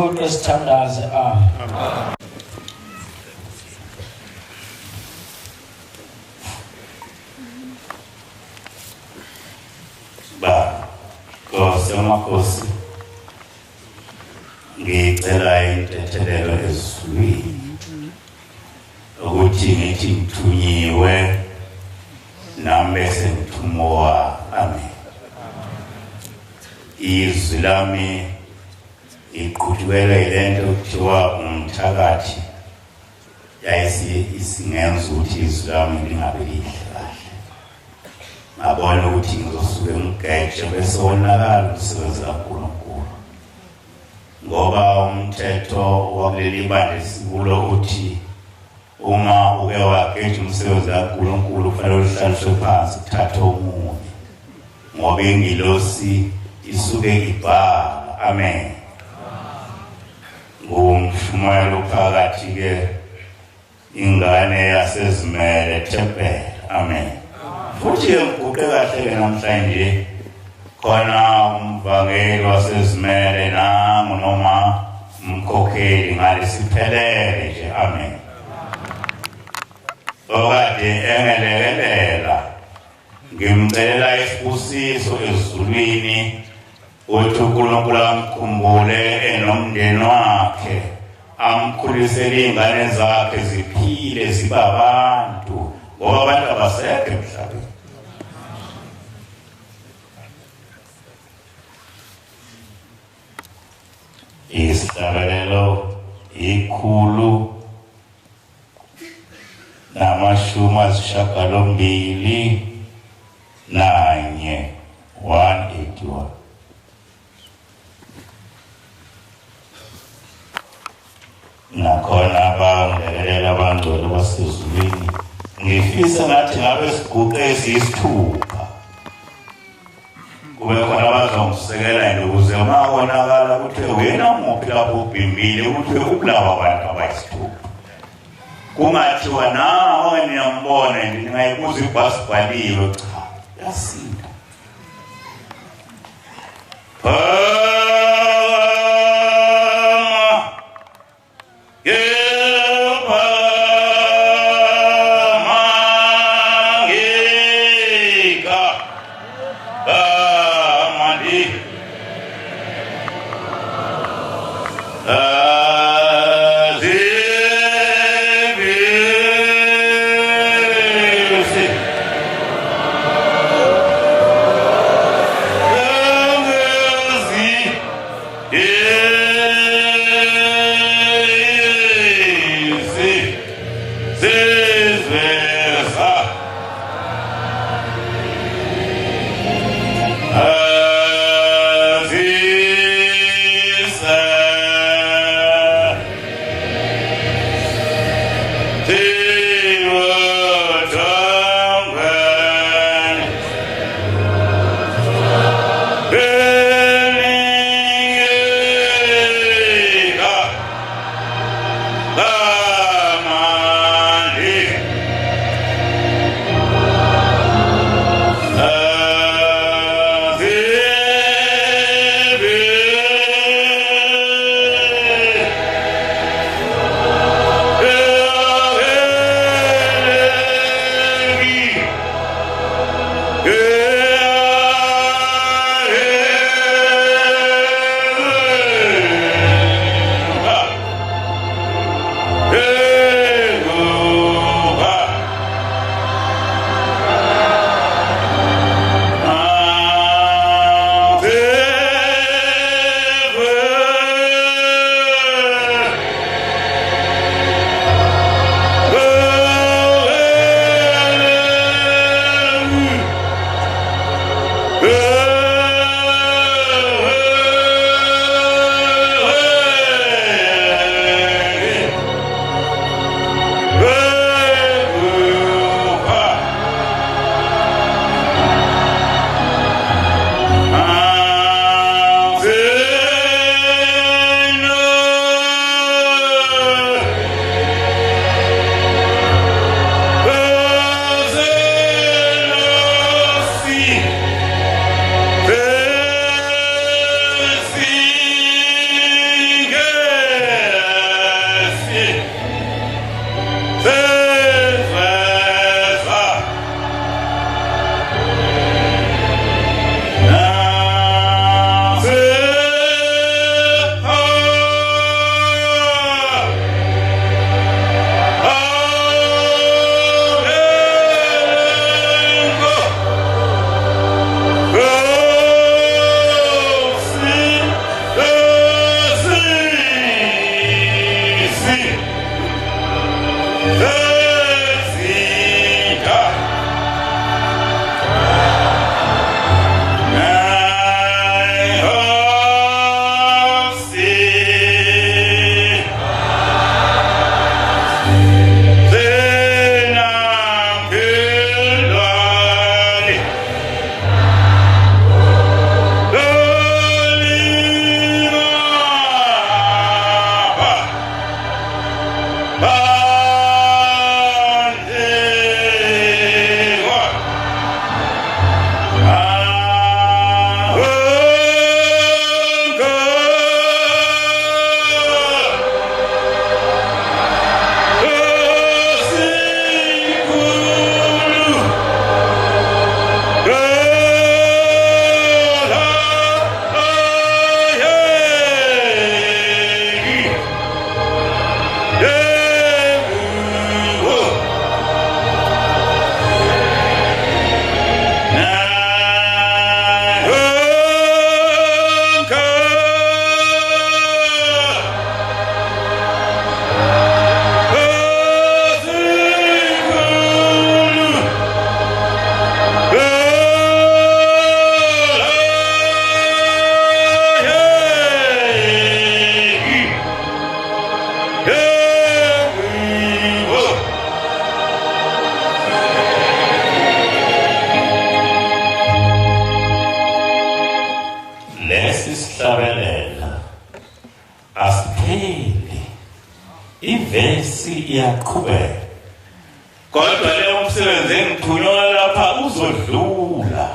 sivuke sithandaze. Amen. Nkosi yamakhosi, ngicela intethelelo ezulwini ukuthi ngithi ngithunyiwe nami bese ngithumowa. Amen. Izwi lami iqhutshwele lento kuthiwa umthakathi isingenza ukuthi izwi lami lingabe lihle kahle. Ngabona ukuthi ngizosuke ngigeje bese wonakala umsebenzi kaNkulunkulu, ngoba umthetho wakuleli bandla sikulo uthi uma uke wageja umsebenzi kaNkulunkulu kufanele uhlaliswe phansi uthathe omunye, ngoba ingilosi isuke ibhala. Amen. Ngumshumayelo phakathi-ke ingane yasezimele Thempele. Amen. Futhi ngiguqe kahle-ke namhlanje khona umvangeli wasezimele nangu noma umkhokheli ngalesiphelele nje. Amen. Okade engelekelela ngimcelela isibusiso ezulwini ukuthi uNkulunkulu amkhumbule enomndeni wakhe, amkhulisele ingane zakhe ziphile zibe abantu, ngoba abantu abasekho emhlabeni. Isihlabelelo ikhulu namashumi ayisishiyagalombili nanye 181. Nakhona abangilekelela abangcwele basezulwini, ngifisa ngathi ngabe siguqe eziyisithupha kube khona abazongisekela nje ukuze uma konakala kuthiwe wena muphi lapho ubhimbile, kuthiwe ubulawa abantu abayisithupha. Kungathiwa nawe niyambona nje ningayibuza ibhasi bhaliwe, cha yasinda. ivesi iyaqhubeka kodwa leyo umsebenzi engithunywa lapha uzodlula.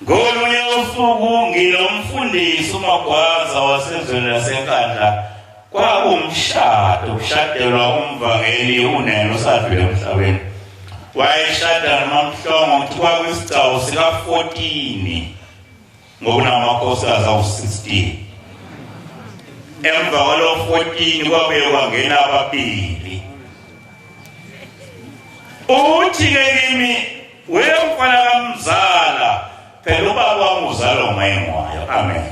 Ngolunye usuku ngilomfundisi uMagwaza wasezweni laseNkandla kwakumshado kushadelwa umvangeli unene usadlule emhlabeni. Wayeshada noMamhlongo kuthiwa kwisigcawu sika-14 ngokunamakhosazi awu-16. Emva kwalo 14 kwabuye kwangena ababili. Uthi-ke kimi wemfana kaMzala phela ubaba wami uzalwa ngumayengwayo. Amen.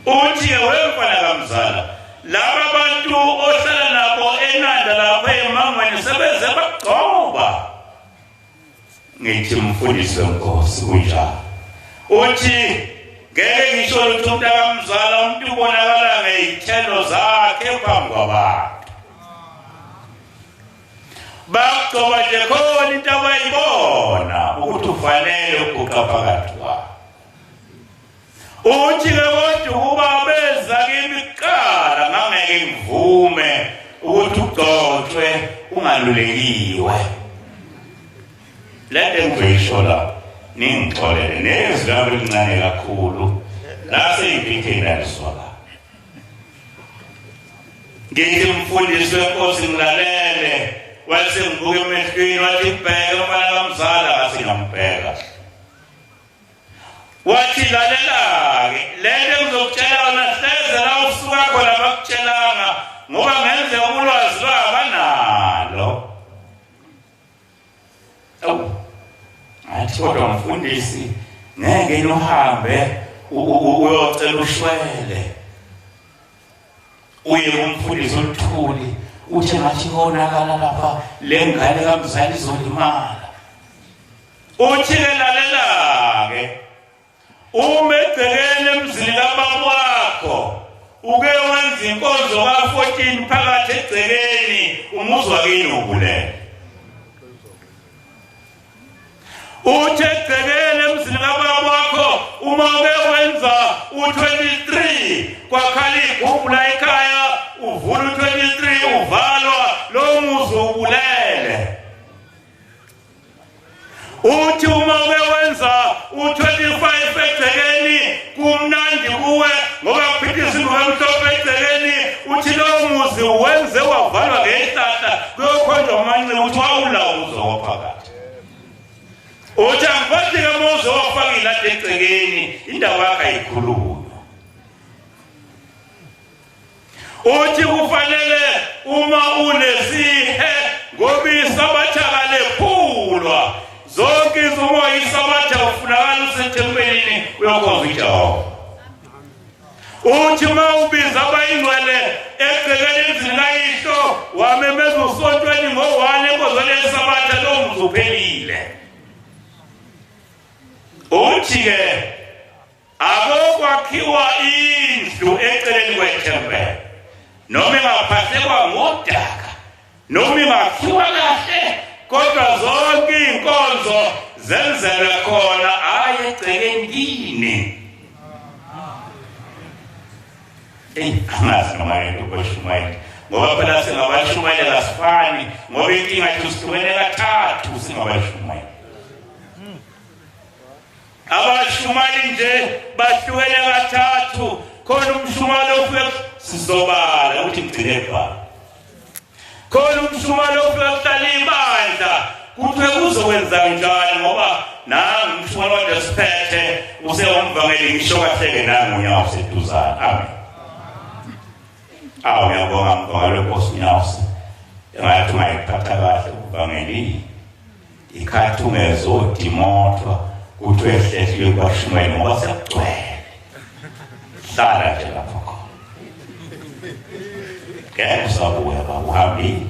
Uthi-ke wemfana kaMzala laba bantu ohlala nabo eNanda lapha eMangweni sebeze bagcoba. Ngithi mfundisi weNkosi kunjalo. Uthi ngeke ngisho ukuthi umuntu akamzala umuntu ubonakala ngezithelo zakhe phambi kwabantu. Bagcoba nje khona into abayibona ukuthi ufanele ukuguqa phakathi kwabo. Uthi-ke kodwa ukuba beza kimi kuqala ngangeke ngivume ukuthi ugcotshwe ungalulekiwe. Lento engizoyisho lapho ningixolele nezwi lami lincane kakhulu laseyibhitheni alisola. Ngithi mfundisi weNkosi ngilalele wathi ngibuke emehlweni wathi bheka umfana kaMzala ngasingampeka. Wathi lalela-ke lento engizokutshela yona hleze la usuka khona bakutshelanga ngoba ngenzeka ulwazi lwabo abanalo. Athi kodwa mfundisi ngeke nohambe uyocela ushwele uye kumfundisi uLuthuli uthi ngathi konakala lapha le ngane kaMzala izolimala. Uthi-ke lalela-ke uma egcekeni emzini kababa wakho uke wenza inkonzo ka-14 phakathi egcekeni umuzwa kini ubulele. Uthi egcekeni emzini kababa wakho uma uke wenza u-23 kwakhala igubhu la ekhaya uvula u-23 uvalwa lo muzwa ubulele. Uthi uma uke wenza u-25 egcekeni kumnandi kuwe ngoba kuphithisa ingoma emhlophe egcekeni uthi lo muzi wenze wavalwa ngehlahla kuyokhonjwa umancinci uthi wawulawo umuzwa waphakathi. Uthi angiphathi-ke umuzwa wafaka ilahla egcekeni indaba yakho ayikhulunywa. Uthi kufanele uma unesihe ngoba isabatha lephulwa zonke izumo isabatha ufunakala usethempelini uyokhonza uJehova. Uthi uma ubiza abayingcwele egcekeni emzini kayihlo wamemeza usontweni ngo-1 enkonzweni yesabatha lo mzi uphelile. Uthi-ke akokwakhiwa indlu eceleni kwethempeli noma ingaphahlekwa ngodaka noma ingakhiwa kahle kodwa zonke iy'nkonzo zenzelwe khona hhayi egcekeni kini. Angazi noma yento kweshumayela ngoba phela singabashumayela kasifani ngoba inkinga yethu sihlukene kathathu singabashumayela. Abashumali nje bahlukene kathathu khona umshumalo ofike sizobala ukuthi ngigcine pha. Khona umshumalo ofike kuhlala ibandla kuthiwe kuzokwenza njani ngoba nangu umshumalo wade siphethe usewumvangeli ngisho kahleke nangu unyawo seduzane. Amen. Ngiyabonga mvangeli weNkosi uNyawusi engathi ungayiphatha kahle umvangeli ikhathi ungezodimothwa kuthi wehlehliwe kwashumayela ngoba sekugcwele. Hlala nje lapho khona. Ngeke usabuya uhambile.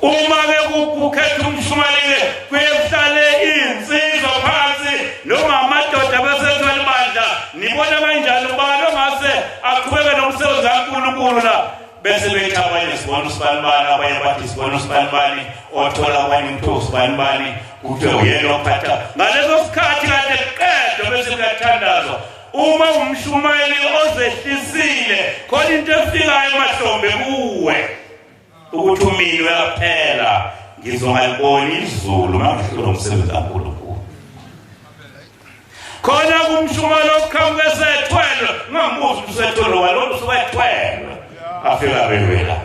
Uma-ke kukhetha umshumayeli kuye kuhlale iy'nsizwa phansi noma amadoda abesethwele ibandla nibona kanjani ubani ongase aqhubeke nomsebenzi kaNkulunkulu la bese bethi abanye sibona usibanibani abanye bathi sibona usibanibani othola abanye kuthiwa usibanibani kuthiwe uyena ophatha ngaleso sikhathi kade kuqedwa bese kuyathandazwa uma umshumayeli ozehlisile khona into efikayo emahlombe kuwe ukuthi umini uyaphela ngizongaliboni izulu mangihlula umsebenzi kaNkulunkulu khona kumshumayeli okuqhamuke esethwele ngambuza usethwele walona usethwele afika bewela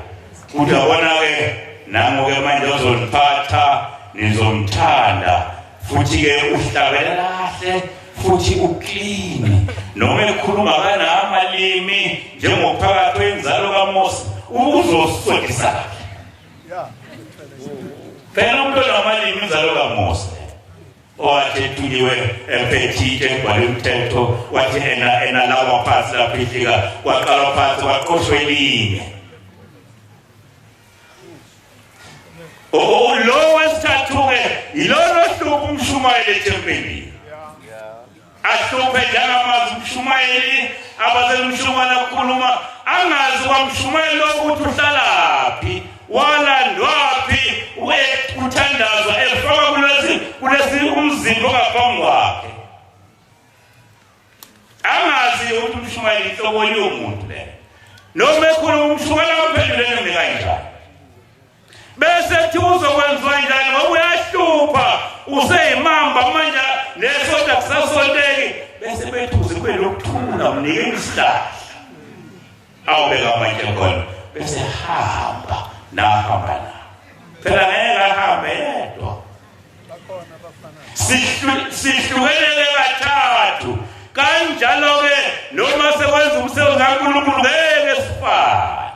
uthi yabona-ke nangu-ke manje ozoliphatha nizomthanda futhi-ke uhlabela kahle futhi uklini noma ekhuluma kanamalimi njengophakathi wenzalo kaMose uzosifundisa kahle phela umuntu onamalimi inzalo kaMose owathi ethuliwe ephethike ebhale umthetho wathi enalawa phansi lapho ifika waqala phansi waqoshwa elinye lo wesithathu-ke yilona ohlupha umshumayeli ethempelini ahluphe njengamazwi umshumayeli abasemshumayeli akhuluma angazi kwamshumayeli lokuthi uhlalaphi walandwaphi uthandazwa efaka kulesi umzimba ongaphambi kwakhe angazi ukuthi umshumayeli inhlobo yomuntu le noma ekhuluma umshumayeli aphendulene kanjani bese kuthi uzokwenziwa njani ngoba uyahlupha useyimamba manje nesonto akusasonteki bese bethuze kube lokuthula mnikeni isihlahla awubeka manje khona bese hamba nahamba na phela ngeke ahambe yedwa sihlukelele kathathu kanjalo-ke noma sekwenza umsebenzi kaNkulunkulu ngeke sifane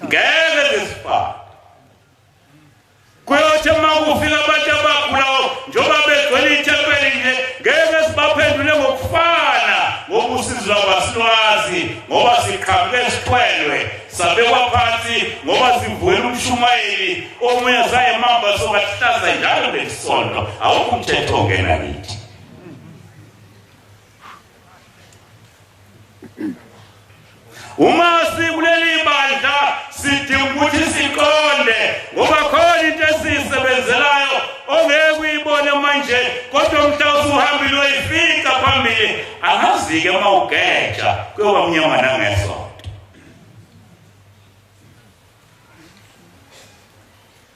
ngeke sifane kuyothi uma kufika abantu abagulayo njengoba begcwele ithempeli nje ngeke sibaphendule ngokufana ngoba usizo lwabasilwazi ngoba siqhamuke sithwelwe sabekwa phansi ngoba sivuyela umshumayeli omunye zayemamba sokahlaza njalo lesonto awukho umthetho ongena kithi uma sikuleli bandla sidinga ukuthi siqonde ngoba khona into esiyisebenzelayo ongeke uyibone manje kodwa mhla usuhambile uyifika phambili angazi-ke uma ugeja kuyoba mnyama nangesonto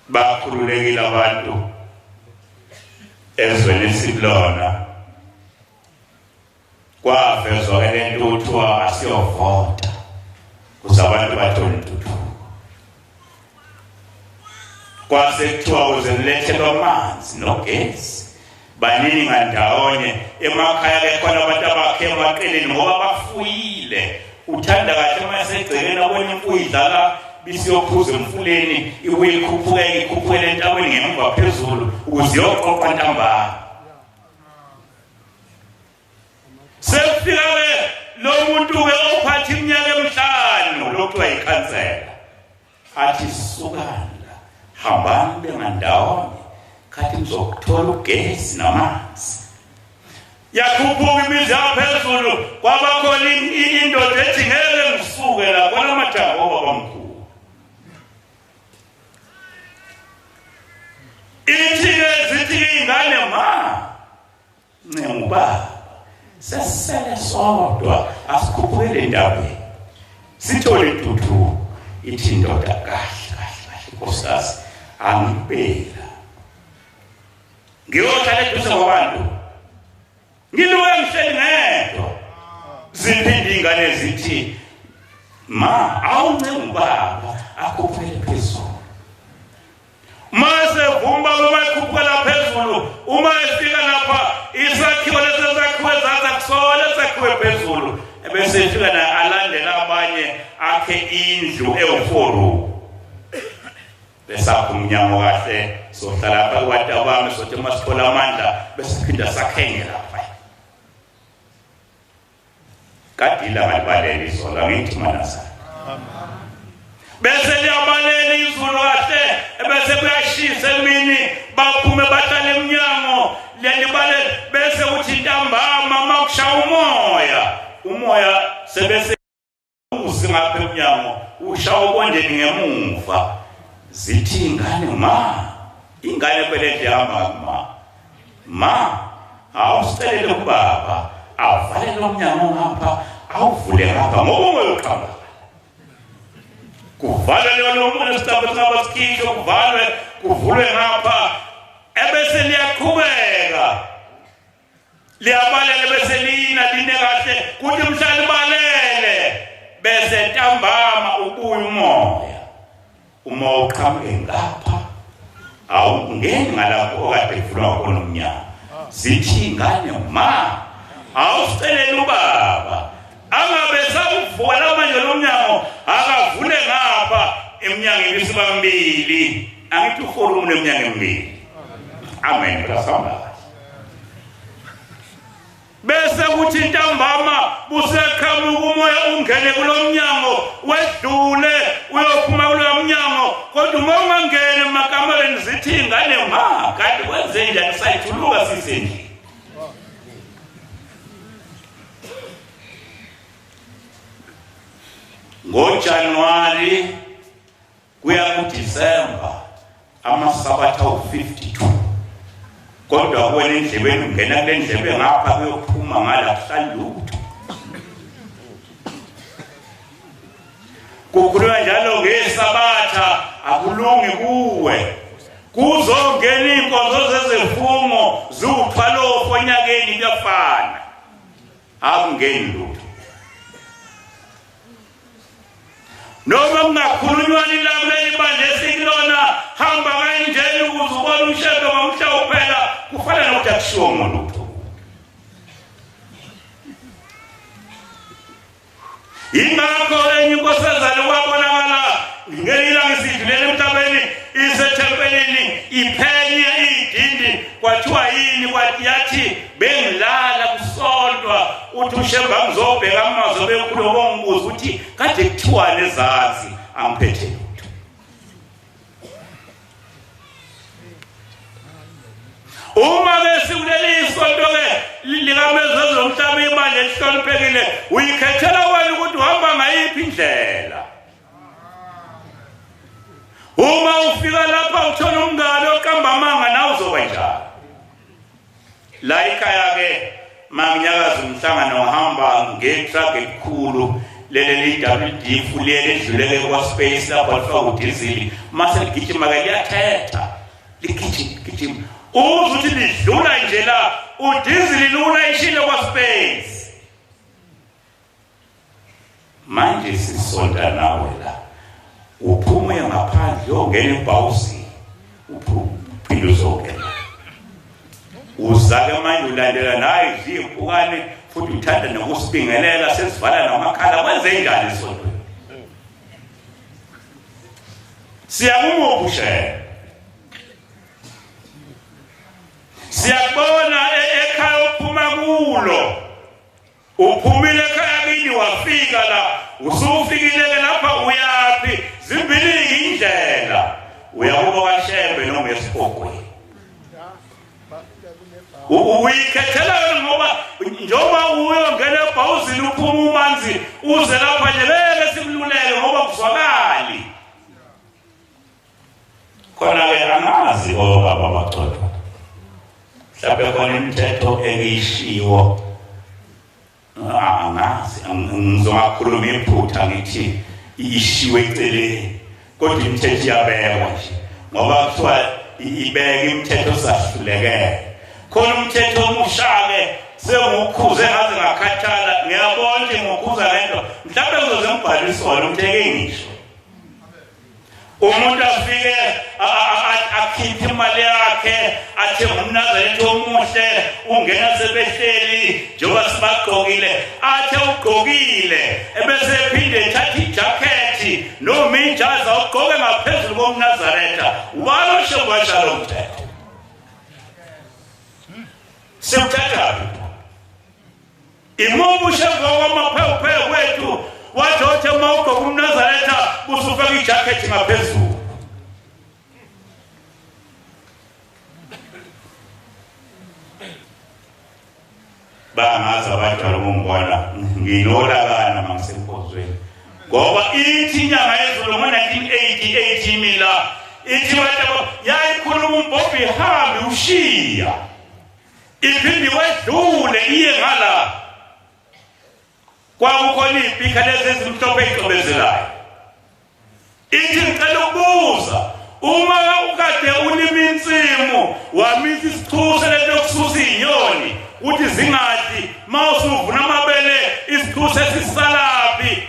bakhululekile abantu ezweni esikulona kwavezwa le ntuthu asiyovota kuze abantu bathole intuthuko kwase kuthiwa ukuze nilethelwe amanzi nogesi baningi ngandawonye emakhaya khona abantu abakhe emaqeleni ngoba bafuyile uthanda kahle uma esegcekeni abona imfuyo idlala bisiyophuza emfuleni ibuye ikhuphukele entabeni ngemva phezulu ukuze iyoqoqwa ntambama sekufika-ke lo muntu-ke ophatha iminyaka emihlanu lokuthiwa yikhansela athi sukana hambani bengandawonye khathi nizokuthola ugesi namanzi yakhuphuka imizi yaphezulu kwabakhona indoda ethi ngeke ngisuke la kona mathambo obabamkhulu ithi-ke zithi ingane ma ngubaba sesisele sodwa asikhuphukele entabeni sithole intuthuko ithi indoda kahle nkosikazi angibela ngiyohlala eduze kwabantu ngiluke ngihleli ngedwa ziphinde ingane zithi ma awuncenge ubaba akhuphele phezulu mase vumba uma ekhuphela phezulu uma efika lapha isakhiwo lesesakhiwe zazakusola sakhiwe phezulu ebese efika na alandela abanye akhe indlu ewuforu besapho umnyango kahle sohlala lapha kwathi abami sothi masiphola amandla bese phinda sakhenge lapha kadila ngalibaleli izolo ngithi manasa bese liyabalela izulu kahle bese kuyashisa emini baphume bahlala emnyango liyabalela bese uthi ntambama makushaya umoya sebese uzingapha emnyango ushaya ubondeni ngemuva zithi ingane ma ingane phela ehamba ma awusicelele kubaba avale lo mnyango ngapha awuvule ngapha ngoba ungeyoqhamba kuvalwe lo muntu esitaba sabasikisho kuvalwe kuvulwe ngapha ebese liyaqhubeka liyabalela bese lina line kahle kuthi mhlali balele bese ntambama ubuye umoya uqhamuke ngapha awungeni ngalapho okade kuvulwa khona umnyango zithi ingane ma awusicelele ubaba angabe sakuvuka manje lo mnyango akavule ngapha emnyangweni isibambili angithi uforum nemnyango emibili amen kasamba bese kuthi ntambama buseqhamuka umoya ungene kulo mnyango wedlule uyophuma kulo mnyango kodwa uma ungangene emakamereni zithi ingane ma kanti kwenze njani sayithuluka sisendlini ngoJanuwari kuya kuDisemba amasabatha u52 kodwa kwena endlebeni ungena kule ndlebe ngapha kuyophuma ngala kuhlalutho kukhulunywa njalo ngesabatha akulungi kuwe kuzongena inkonzo zezifungo ziwuthwalo onyakeni kuyafana akungeni lutho noma kungakhulunywani la kuleli bandla esikulona hamba kanjeni ukuze ubone umshebe ngomhla uphela kufana nokuthi akushiwo ngolutho ingakho enye inkosazana kwabonakala ngelilanga isidlulele emhlabeni isethempelini iphenye idindi kwathiwa yini kwathi yathi bengilala kusondwa uthi ushemba ngizobheka amazwi bekhulu bongibuza ukuthi kade kuthiwa nezazi angiphethe lutho uma besikuleli isonto ke likamezwe zomhlaba imali elihloniphekile uyikhethela wena ukuthi uhamba ngayiphi indlela uma ufika lapha uthola umngane oqamba amanga nawe uzokwenjani la ikhaya ke manginyakaza umhlangano ohamba ngetruck elikhulu leli WD fulele edluleke kwa space lapho lifaka udizili mase ligijima ke liyathetha ligijima uzuthi lidlula nje la udizili lula ishile kwa space manje sisonta nawe la uphume ngaphandle ongena ebhawuzi uphinde uzongena uzake manje ulandela naye izimpukane futhi uthanda nokusibingelela sesivala namakhala kwenze njani isonto siyakubushe siyabona ekhaya uphuma kulo uphumile ekhaya kini wafika la usufikile lapha uyapi zimbili indlela uyakuba washembe noma esipokweni uyikhethela ngoba njoba uyongena ebhawuzini uphuma umanzi uze lapha nje lele sikululeke ngoba kuzwakali khona ke angazi obaba baxoxa mhlawumbe khona imithetho engiyishiwo angazi ngizokhuluma iphutha ngithi ishiwe eceleni kodwa imithetho iyabekwa nje ngoba kuthiwa ibeke imithetho sahlulekele khona umthetho omushake sengukhuze ngaze ngakhathala ngiyabona nje ngokhuza lento mhlawumbe kuzoze ngibhaliswe wona umtheke ngisho umuntu afike akhiphe imali yakhe athi umnazaretha omuhle ungena sebehleli njengoba sibagqokile athi ugqokile ebese ephinde ethatha ijakhethi noma ijaza ugqoke ngaphezulu komnazaretha walosho kwashalo umthetho siwuthatha imobushe ngokwamaphephe wethu wathi othe uma ugqoka umnazaretha busufaka ijakhethi ngaphezulu bangazi abadala umngwana nginolakana mangisemphozweni ngoba ithi inyanga yezulu ngo-1988 imila ithi bathi yayikhuluma umbhobhi hambe ushiya iphindi wedlule iye ngala kwakukhona ibhika lezi ezimhlophe ezicobezelayo ithi ngicela ukubuza uma ukade ulima insimu wamisa isixhusa lesokususa izinyoni uthi zingadli mawusuvuna amabele isixhusa esisalaphi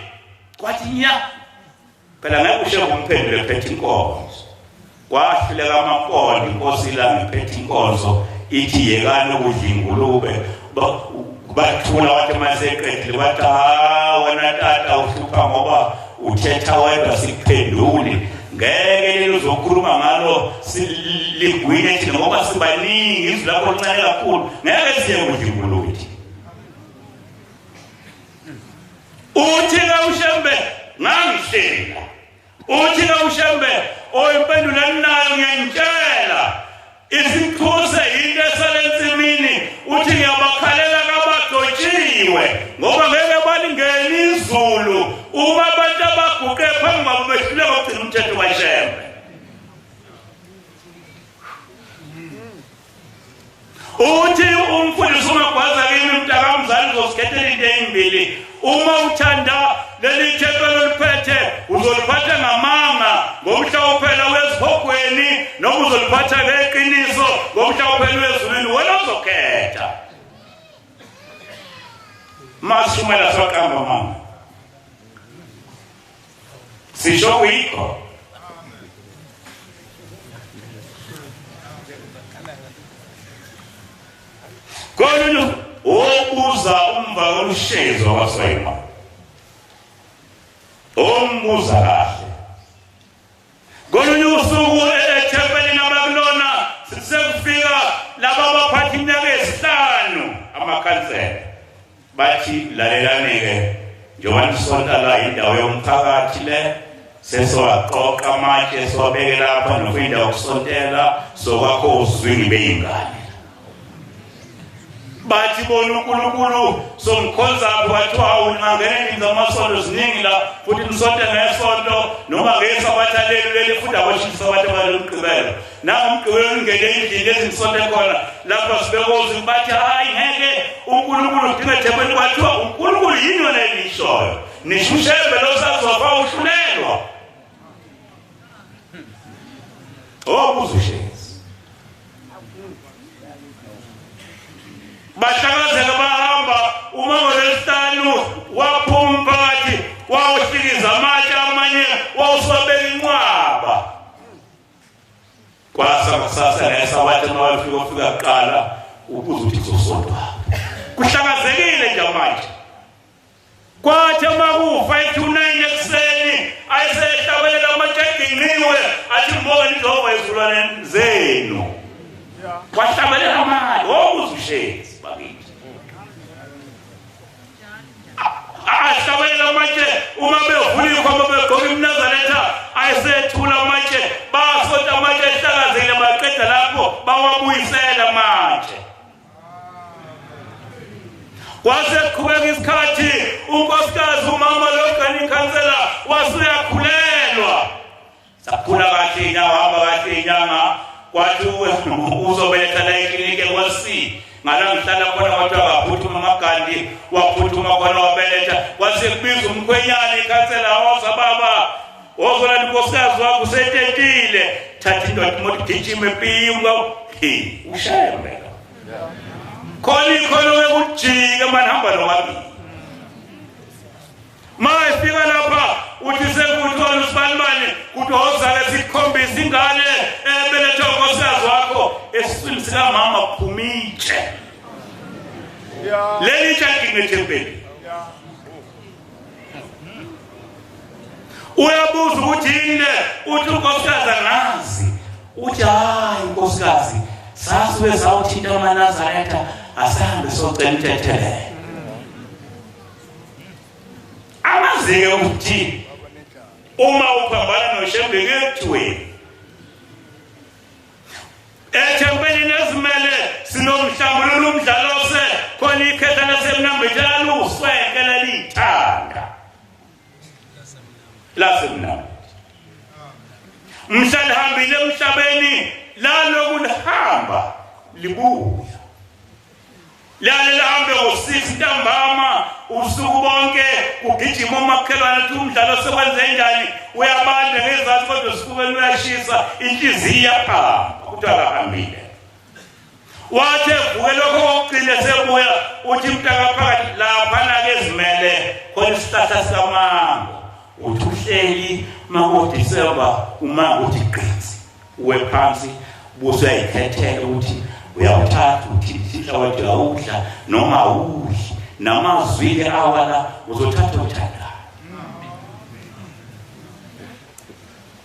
kwathi nya phela ngeke ushe kumphendule phethe inkonzo kwahluleka amapoli inkosi la ngiphethe inkonzo ithi yekani ukudla ingulube bathula wathi maseqedile bathi wena tata uhlupha ngoba uthetha wedwa sikuphendule ngeke lelo zokhuluma ngalo siligwine thina ngoba sibaningi izwi lakho lincane kakhulu ngeke siye kudla ingulube uthi kaUshembe ngangihlela uthi kaUshembe oyimpendulo nayo ngiyantshela isixhuse into esalensimini uthi ngiyabakhalela kabadotshiwe ngoba ngeke balingene izulu uma abantu abaguqe phambi kwabo behluleka ukugcina umthetho kaShembe uthi umfundisi umagwaza kimi mntakamzali uzosikethela into ezimbili uma uthanda leli thepha loliphethe uzoliphatha ngamanga ngomhlawuphela wezihogweni noma uzoliphatha ngeqiniso ngomhlawuphela wezulwini wena uzokhetha masumela sokamba mama sisho wiko kolunye obuza umva olushezo waswema ombuza kahle kolunye usuku ethempelini abakulona sisekufika laba abaphathi iminyaka ezi5 amakhansela bathi lalelani-ke njengoba isonta la indawo yomphakathi le sesowaqoqa amatshe siwabeke lapha nofuna indawo yokusontela sokwakho uzwingi beyingane bathi bona uNkulunkulu somkhonza bathi hawu ngangene inzamasonto ziningi la futhi nisonto ngesonto noma ngesabathaleli leli futhi abashisa abantu abalomgqibelo nangomgqibelo ngene indlela ezinsonto khona lapha sibekozi bathi hayi ngeke uNkulunkulu udinga thempeni kwathiwa uNkulunkulu yini yona elishoyo nishushebe losazofa uhlulelwa obuzushe bahlakazeka bahamba uma ngolwesihlanu waphuma phakathi wawuhlikiza amatshe amanye wawuswabeka inqwaba kwasakusasa ngesabathi mawafika kuqala ubuza ukuthi kuzosontwa kuhlakazekile nje amanje kwathi makufa ethu9 ekuseni ayisehlabelela amatshe edingiwe athi mbona nizova ezulwane zenu kwahlabelela amanje wokuzushezi ahlabelela amatshe uma bevulile kwaba begqoka imnazaretha ayesethula amatshe basonta amatshe ehlakazekile baqeda lapho bawabuyisela amatshe kwasekuqhubeka isikhathi unkosikazi umama logani ikhansela wasuyakhulelwa sakhula kahle inyanga hamba kahle inyanga kwathi uzobeletha la ekliniki kwasi ngala ngihlala khona kwathi akaphuthuma amagandi waphuthuma khona wabeletha kwasekubiza umkhwenyana ikhansela waza baba wozola inkosikazi wakho usetetile thatha indoda imoto gijima empinga uShembe khona wekujika manihamba nowabili mayefika lapha uthi sekuthola usibanibani kuthi wozake sikhombisa ingane ebelethwa unkosikazi wakho esiswini sikamama kuphumitshe leli tshaki ngethempeli uyabuza ukuthi yini uthi unkosikazi angazi uthi hayi unkosikazi sasibe sawuthinta amaNazaretha asahambe socela intethele amazike ukuthi uma uphambana noShembe ngethweni ethempelini ezimele sinomhlambululo umdlalose khona ikhetha lasemnambithana uswekela lithanda lasemnambithana mhlalihambile emhlabeni lalokulihamba libuya lale lahambe ngo-6 ntambama usuku bonke kugijima umakhelwane ukuthi umdlalo sekwenze njani uyabanda ngezansi kodwa esifubeni uyashisa inhliziyo iyahamba ukuthi akahambile wathi evuke lokho kokugcina sebuya uthi mntakaphakathi laphana-ke ezimele khona isihlahla sikamango uthi uhleli makuDisemba umango uthi gqitsi uwe phansi buso uyayikhethela ukuthi uyawuthatha uthi sihlawathi awudla noma awudli namazwile awala uzothatha uthanda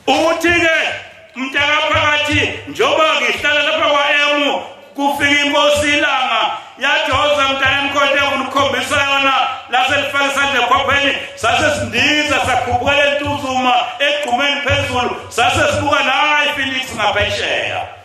ukuthi-ke mntakaphakathi njengoba ngihlala lapha kwa-emu kufika inkosi ilanga yajoza mntana emkhonto unikhombisa yona laselifaka isandla ekhopheni sasesindiza sakhupukela entuzuma egqumeni phezulu sasesibuka nayi Felix ngaphesheya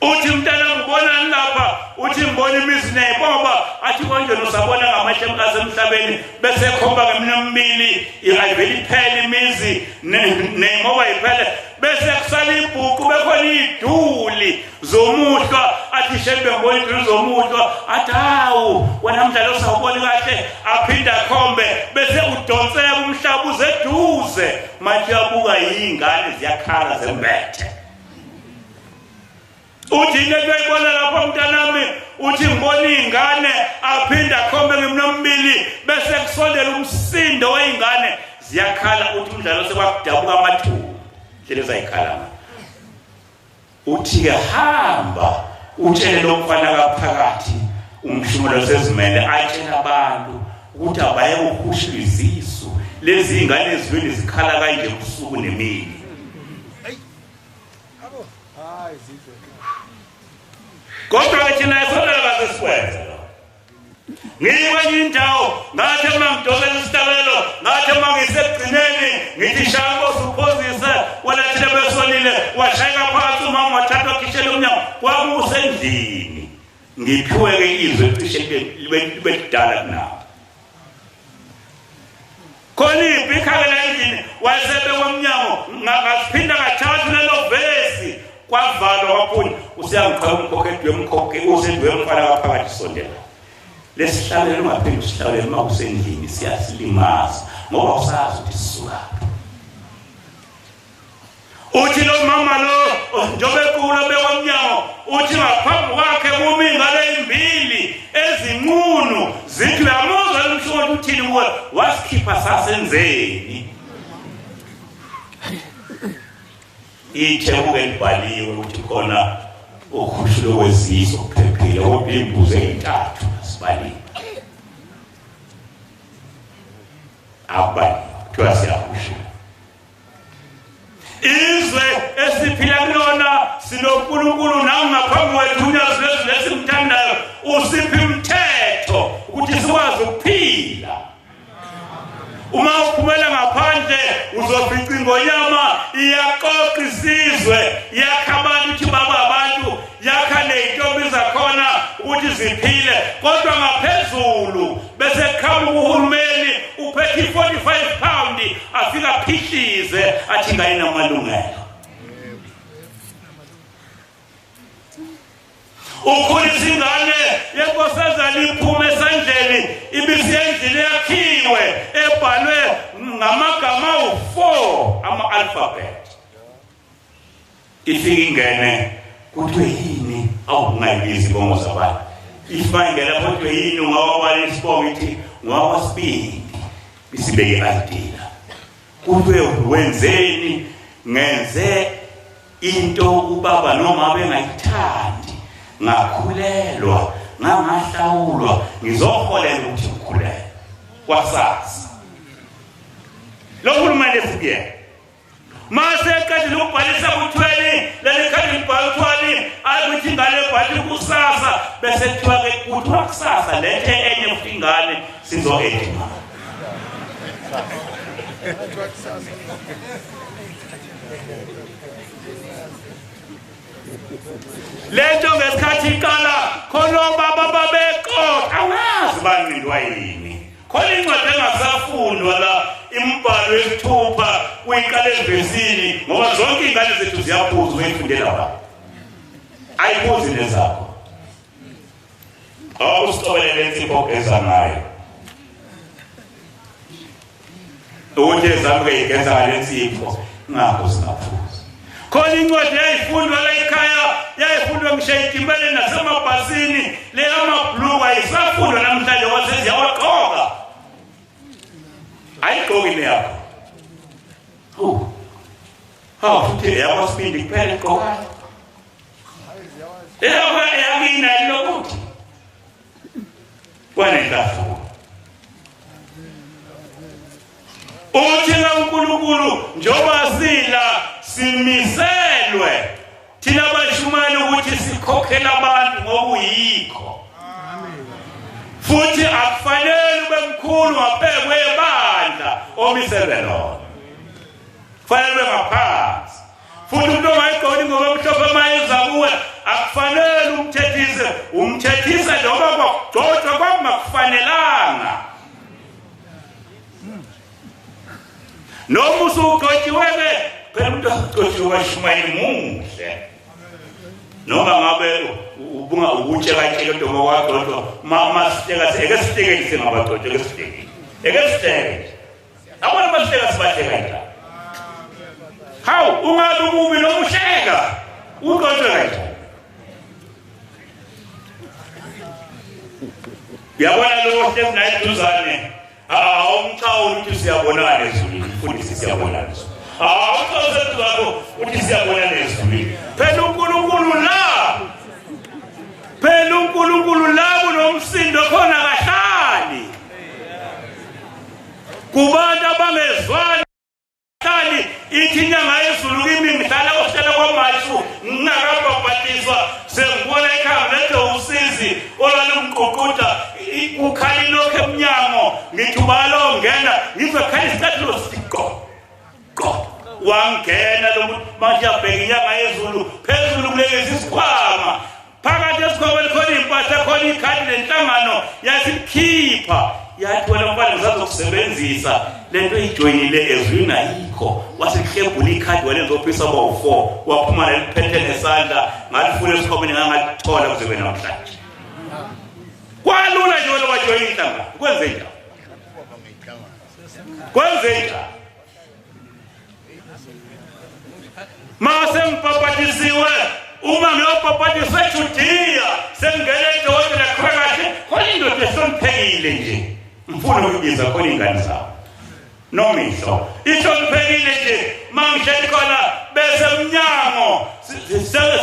uthi mntana ngibonani lapha uthi ngibona imizi ney'boba athi konje nosabona ngamahlo emhlabeni bese ekhomba ngemina emibili ingavele iphele imizi ney'moba yiphele bese kusala ibhuqu bekhona iy'duli zomuhlwa athi shembe ngibona iy'duli zomuhlwa athi hawu wena mdlalo sawuboni kahle aphinde akhombe bese udonseka umhlaba uze eduze manje uyabuka yiy'ngane ziyakhala zembethe uthi into eyibona lapho mntanami uthi ngibona iy'ngane aphinde akhombe ngeminombili bese kusondela umsindo wey'ngane ziyakhala uthi umdlalo sekwakudabuka amathumbu hlele zayikhalanga uthi-ke hamba utshele lo mfana kaphakathi umshumulo sezimele atshela abantu ukuthi abaye ukhushula izisu lezi y'ngane ezibili zikhala kanje ubusuku nemini kodwa thina esonela kasesikwenza ngikwenye indawo ngathi uma ngidobela isihlabelo ngathi uma ngisekugcineni ngithi shango suphozise wena thina besonile washayeka phansi umama wathatha wakhishela umnyango kwakusendlini ngiphiwe-ke izwe cishe libe kudala kunawo khona ibhikhakela endlini wayesebekwa umnyango ngasiphinda kathathu lelo vesi kwavalwa waphuni usiyangiqala umkhokhe wemkhokhe usendwe wemfana kaphakathi sondela lesihlalelo ungaphinde usihlalele uma kusendlini siyasilimaza ngoba usazi ukuthi sisukaphi uthi lo mama lo njengoba equla bekwamnyango uthi ngaphambi kwakhe kumi ingane ezimbili ezinqunu zithi uyamuzwa umshothi uthini kuwe wasikhipha sasenzeni ithebuke libhaliwe ukuthi khona ukhushulo weziso kuphephile kodwa imbuzo ey'ntathu asibaliwe akubaliwe kuthiwa siyakhushula izwe esiphila kulona sinonkulunkulu nawe ngaphambi kwethu unyazilezwi lesimthandayo usiphi umthetho ukuthi sikwazi ukuphila uma uphumela ngaphandle uzofica ingonyama iyaqoqa isizwe yakha abantu ukuthi baba abantu yakha ney'ntombi zakhona ukuthi ziphile kodwa ngaphezulu bese kuqhamuka uhulumeni uphethe i-45 pound afika aphihlize athi ngani namalungelo ukhulisa ingane yenkosazana iphume esandleni ibisi endlini yakhiwe ebhalwe ngamagama awu-4 ama-alphabet ifike ingene kuthiwe yini awungayibizi ibongo zabantu ifika ingene lapho kuthiwe yini ungawabala isibongo ithi ngawasibindi isibeke i-idea kuthiwe wenzeni ngenze into ubaba noma bengayithandi ngakhulelwa ngangahlawulwa ngizoholela ukuthi ngikhulelwe kwasasa lo hulumeni esibuyele mase eqedile ukubhalisa kuthweni leli khadi libhala kuthwani akuthi ingane ebhali kusasa bese kuthiwa-ke kuthiwa kusasa lethe enye futhi ingane sizo-edima lento ngesikhathi iqala khona obaba babeqoqa angazi banqindwa yini khona incwadi engasafundwa la imbhalo yesithupha kuyiqala evesini ngoba zonke iy'ngane zethu ziyaphuza uyifundela bani ayiphuzi nezakho awusicobelele insipho ogeza ngayo ukuthi ezamke igeza ngale nsipho ngakho singaphuza khona incwadi yayifundwa la ekhaya yayifundwa ngishayitimbele nasemabhasini le amabhluku ayisafundwa namhlanje wasezi yawaqoka ayigqoki yakho futhi yabasipindi kuphela igqokayo yakina lokuthi kwanenhlafuko uthina uNkulunkulu njoba sila simiselwe thina bashumayela ukuthi sikhokhela abantu ngokuyikho futhi akufanele ube mkhulu ngaphezu kwebandla omiselwe lona kufanele ube ngaphansi futhi umuntu ongayigqoki ngoba mhlophe mayeza kuwe akufanele umthethise noma kwagcotshwa kwakungakufanelanga noma usugcotshiwe-ke phela umuntu agcotshiwe kaShumayeli muhle noma ngabe ubutshekatsheke ntomo kwagcotshwa ekesitekeli singabagcotshwa ekesitekeli abona amasiteka sibahleka njani hawu ungabe umubi noma uhleka ugcotshwe kanjani yabona lo hlezi naye eduzane awumchawula ukuthi siyabonana ezulwini mfundisi siyabonana awukhawusethi wakho ukuthi siyabonana ezulwini phela uNkulunkulu la kunomsindo khona kahlali kubantu abangezwani hlali ithi inyanga yezulu kimi ngihlala kohlala kwamashu ngingakabhabhatiswa sengibona ikhamba lethe usizi olwalumququda ukhali lokho emnyango ngithi ubalo ngena ngizwe khali isikhathilo siqo wangena lo manje abheka inyanga yezulu phezulu kulezi sikhwama phakathi esikhwameni khona impahla khona ikhadi lenhlangano yasikhipha yathi wena mfana ngizazokusebenzisa lento eyijoyinile ezwini ayikho wasekuhlebula ikhadi walenzophisa bawu4 waphuma neliphethe nesandla ngalifuna esikhwameni ngangalithola kuze wena namhlanje kwalula nje wena wajoyina inhlangano kwenze njani mase ngipapatisiwe uma ngiyopapatisa eJudiya sengene edokotela khakahle khona indoda ehloniphekile nje mfuna ukubiza khona ingane zawo nomihlo ihloniphekile nje mangihleli khona bese emnyango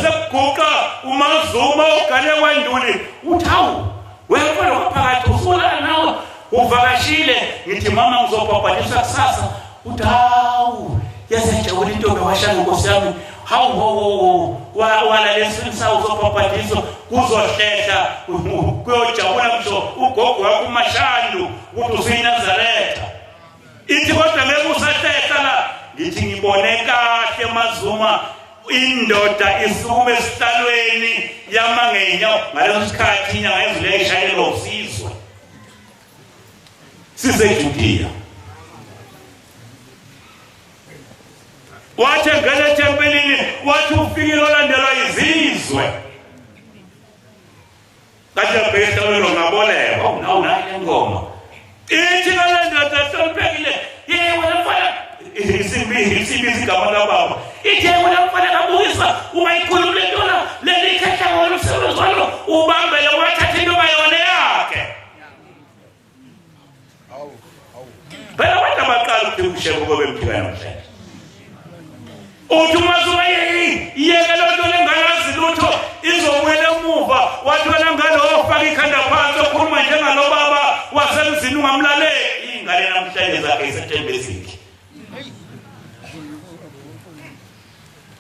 sekuguqa umazuma ogane kwanduli uthi hawu wena waphakathi usula nawe uvakashile ngithi mama ngizopapatisa kusasa uthi hawu yasejabula intombi washaya Nkosi yami hawu wala lesinsa uzopapatisa kuzohlehla kuyojabula msho ugogo wakho uMashandu ukuthi useNazaretha ithi kodwa ngeke usahlehla la ngithi ngibone kahle mazuma indoda isukume esihlalweni yamangenya ngaleso sikhathi inyanga yezulu eyishayela usizwe siseJudiya wathi ngene ethempelini wathi ufikile olandelwa izizwe kathi abheka lo ngaboleka nayo ingoma ithi olandelwa hloniphekile yebo mfana isimbizi igama lababa ithi wena mfana kabuyisa ungayikhulula intona leli khehla ngalo sebezwalo ubambele wathatha into bayone yakhe phela abantu abaqala ukuthi ushebo kobe mphika namhlanje uthi umazuma yeke lonto lengayazi lutho izowela emuva wathi wena ngalo ofaka ikhanda phansi okhuluma njengalo baba wasemzini ungamlaleli ingane namhlanje zakhe isethembeziki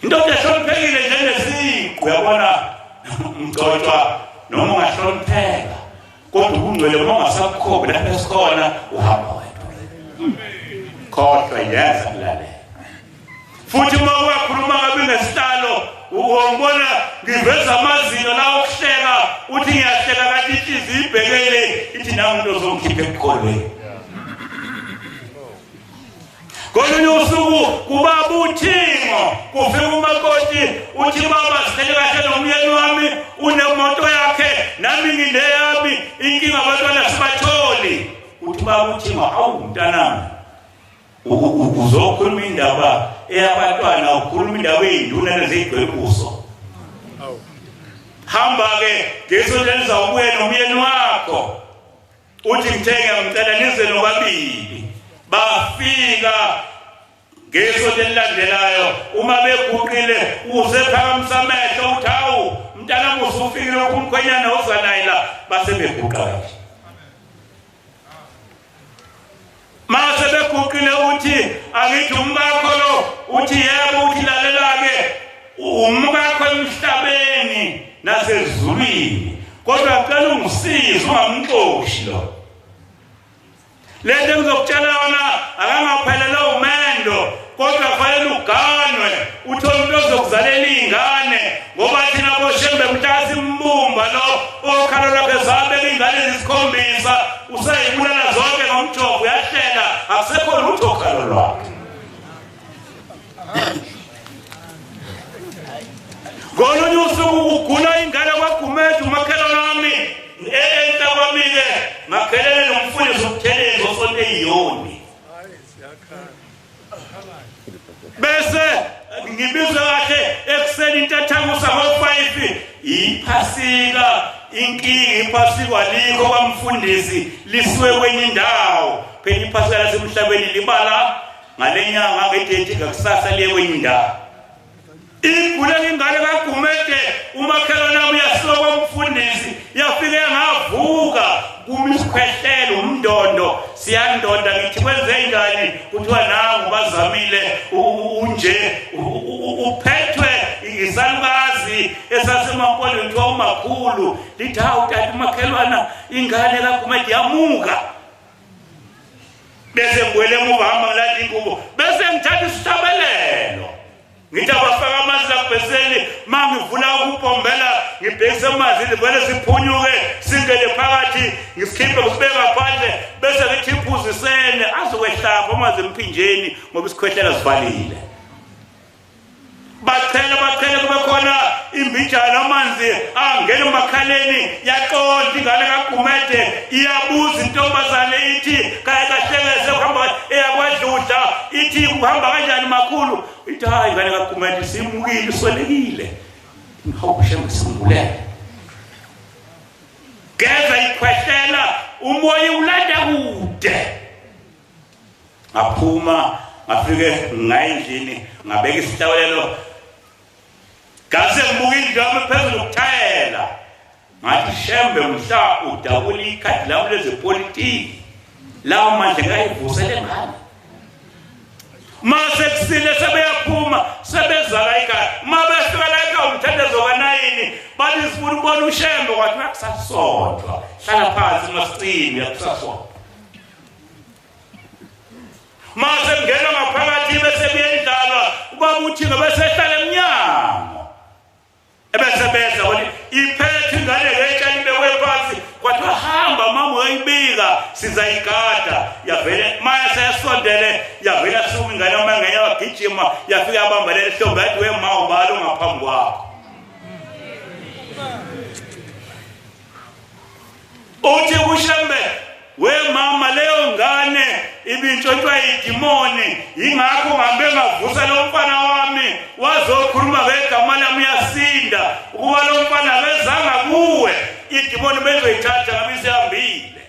indoda ehloniphekile njengesiko uyabona mgcotshwa noma ungahlonipheka kodwa ungcwele noma ungasakhobi lapho esikhona uhamba wedwa kodwa yenza kulale futhi uma uyakhuluma ngabe ngesihlalo ubona ngiveza amazinyo la okuhleka uthi ngiyahleka kanti inhliziyo ibhekele ithi nawe into ozongikhipha ebukolweni kolunye usuku kubaba uThimo kufika umakoti uthi baba sithele kahle nomyeni wami unemoto yakhe nami ngineyami inkinga abantwana sibatholi uthi baba uThimo awu mntanami uzokhuluma indaba eyabantwana ukhuluma indaba eyinduna lezigwebuso hamba ke ngesonto elizawubuye nomyeni wakho uthi ngithenge ngicela nize nobabili bafika ngesonto elilandelayo uma beguqile uzephakamisa amehlo uthi hawu mntanami usufikile kumkhwenyana ozanayila base beguqa kahle mase beguqile uthi angithi umbakho lo uthi yebo uthi lalela-ke umbakho emhlabeni nasezulwini kodwa ngicela ungisize ungamxoshi lo lento engizokutshela yona akangaphelela umendo kodwa kufanele uganwe uthole umuntu ozokuzalela iy'ngane ngoba thina boshembe mhlaka simbumba lo okhala lwakhe zabeka iy'ngane ezisikhombisa usayibulala zonke ngomjovo uyahlela akusekho lutho okhalo lwakhe ngolunye usuku ugula ingane kwaGumede umakhelwane wami enhla kwami-ke ngakhelele nomfundisi ukuthelezi osonto eyiyoni bese ngibizwe kahle ekuseni intathakusa ngo-5 iphasika inkinga iphasika walikho kwamfundisi lisiwe kwenye indawo phela iphasika lasemhlabeni libala ngale nyanga ngedethi ngakusasa liye kwenye indawo igule ngingane kaGumede umakhelwane wami yasuka kwamfundisi yafike yangavuka kumi isikhwehlelo umndondo siyandonda ngithi kwenze njani kuthiwa nangu bazamile unje uphethwe isalukazi esasemampolini kuthiwa umakhulu lithi hawu tata umakhelwana ingane kaGumede yamuka bese ngwele emuva hamba ngilanda ingubo bese ngithatha isihlabelelo ngithi abafaka amanzi lapeseni mangivula ukuphombela ngibhekise amanzi vele siphunyuke singene phakathi ngisikhiphe ngisibeka phandle bese ngithi iphuzisene azokwehlapha amanzi emphinjeni ngoba isikhwehlela sivalile bachela kube khona imbijana amanzi angena emakhaleni yaqonda ingane kaGumede iyabuza intombazane ithi kahle kahlekeze kuhamba eyakwadludla ithi kuhamba kanjani makhulu ithi hayi ingane kaGumede simukile uswelekile ngihawushe ngisungulele geza ikhwehlela umoya ulanda kude ngaphuma ngafike ngayindlini ngabeka isihlawulelo Kaze ngibuka indaba phezulu ukuthayela ngathi shembe mhla udabula ikhadi labo lezepolitiki lawo manje ngayivusele ngani mase kusile sebeyaphuma sebezala ikhaya mabefika la ekhaya umthandazo ka9 bathi sifuna ukubona ushembe kwathi nakusasodwa hlala phansi masicini yakusasodwa mase ngena ngaphakathi bese buyendlalwa ubaba uthi bese ehlala eminyango ebese beza wona iphethe ingane ngecela ibekwe phansi kwathi hamba mama uyayibika sizayigada yavele maya seyasondele yavela suku ingane uma ngenya wagijima yafika yabamba leli hlombe yathi wema ubalo ngaphambi kwakho uthi kushembe we mama leyo ngane ibintshontshwa idimoni ingakho ngambe ngavusa lo mfana wami wazokhuluma ngegama lami yasinda ukuba lo mfana kezanga kuwe idimoni bezoyithatha ngabe isihambile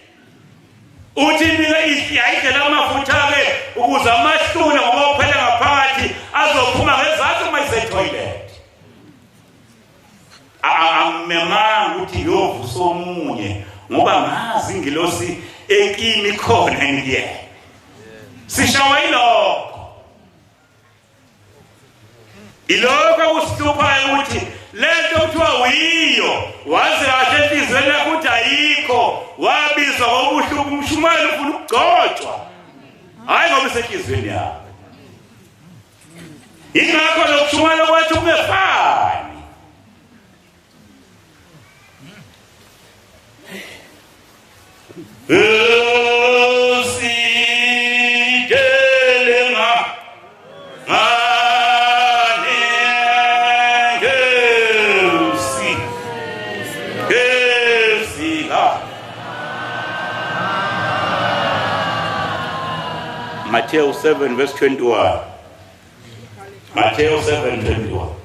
uthi nika isiyayidlela amafutha-ke ukuze amahluna ngoba uphela ngaphakathi azophuma ngezathu uma isetoilet amemanga ukuthi yovusa omunye ngoba ngazi ingilosi ekimi khona ngiyena sishawa ilokho kusithuphayo ukuthi lento kuthiwa uyiyo waze kahle enhliziyweni yakho ukuthi ayikho wabizwa ngobuhlungu umshumayeli ufuna ukugcotshwa hayi ngoba isenhliziyweni yakho ingakho lokushumayela kwathi ungefani Sidele Matthew 7 verse 21. Matthew 7:21.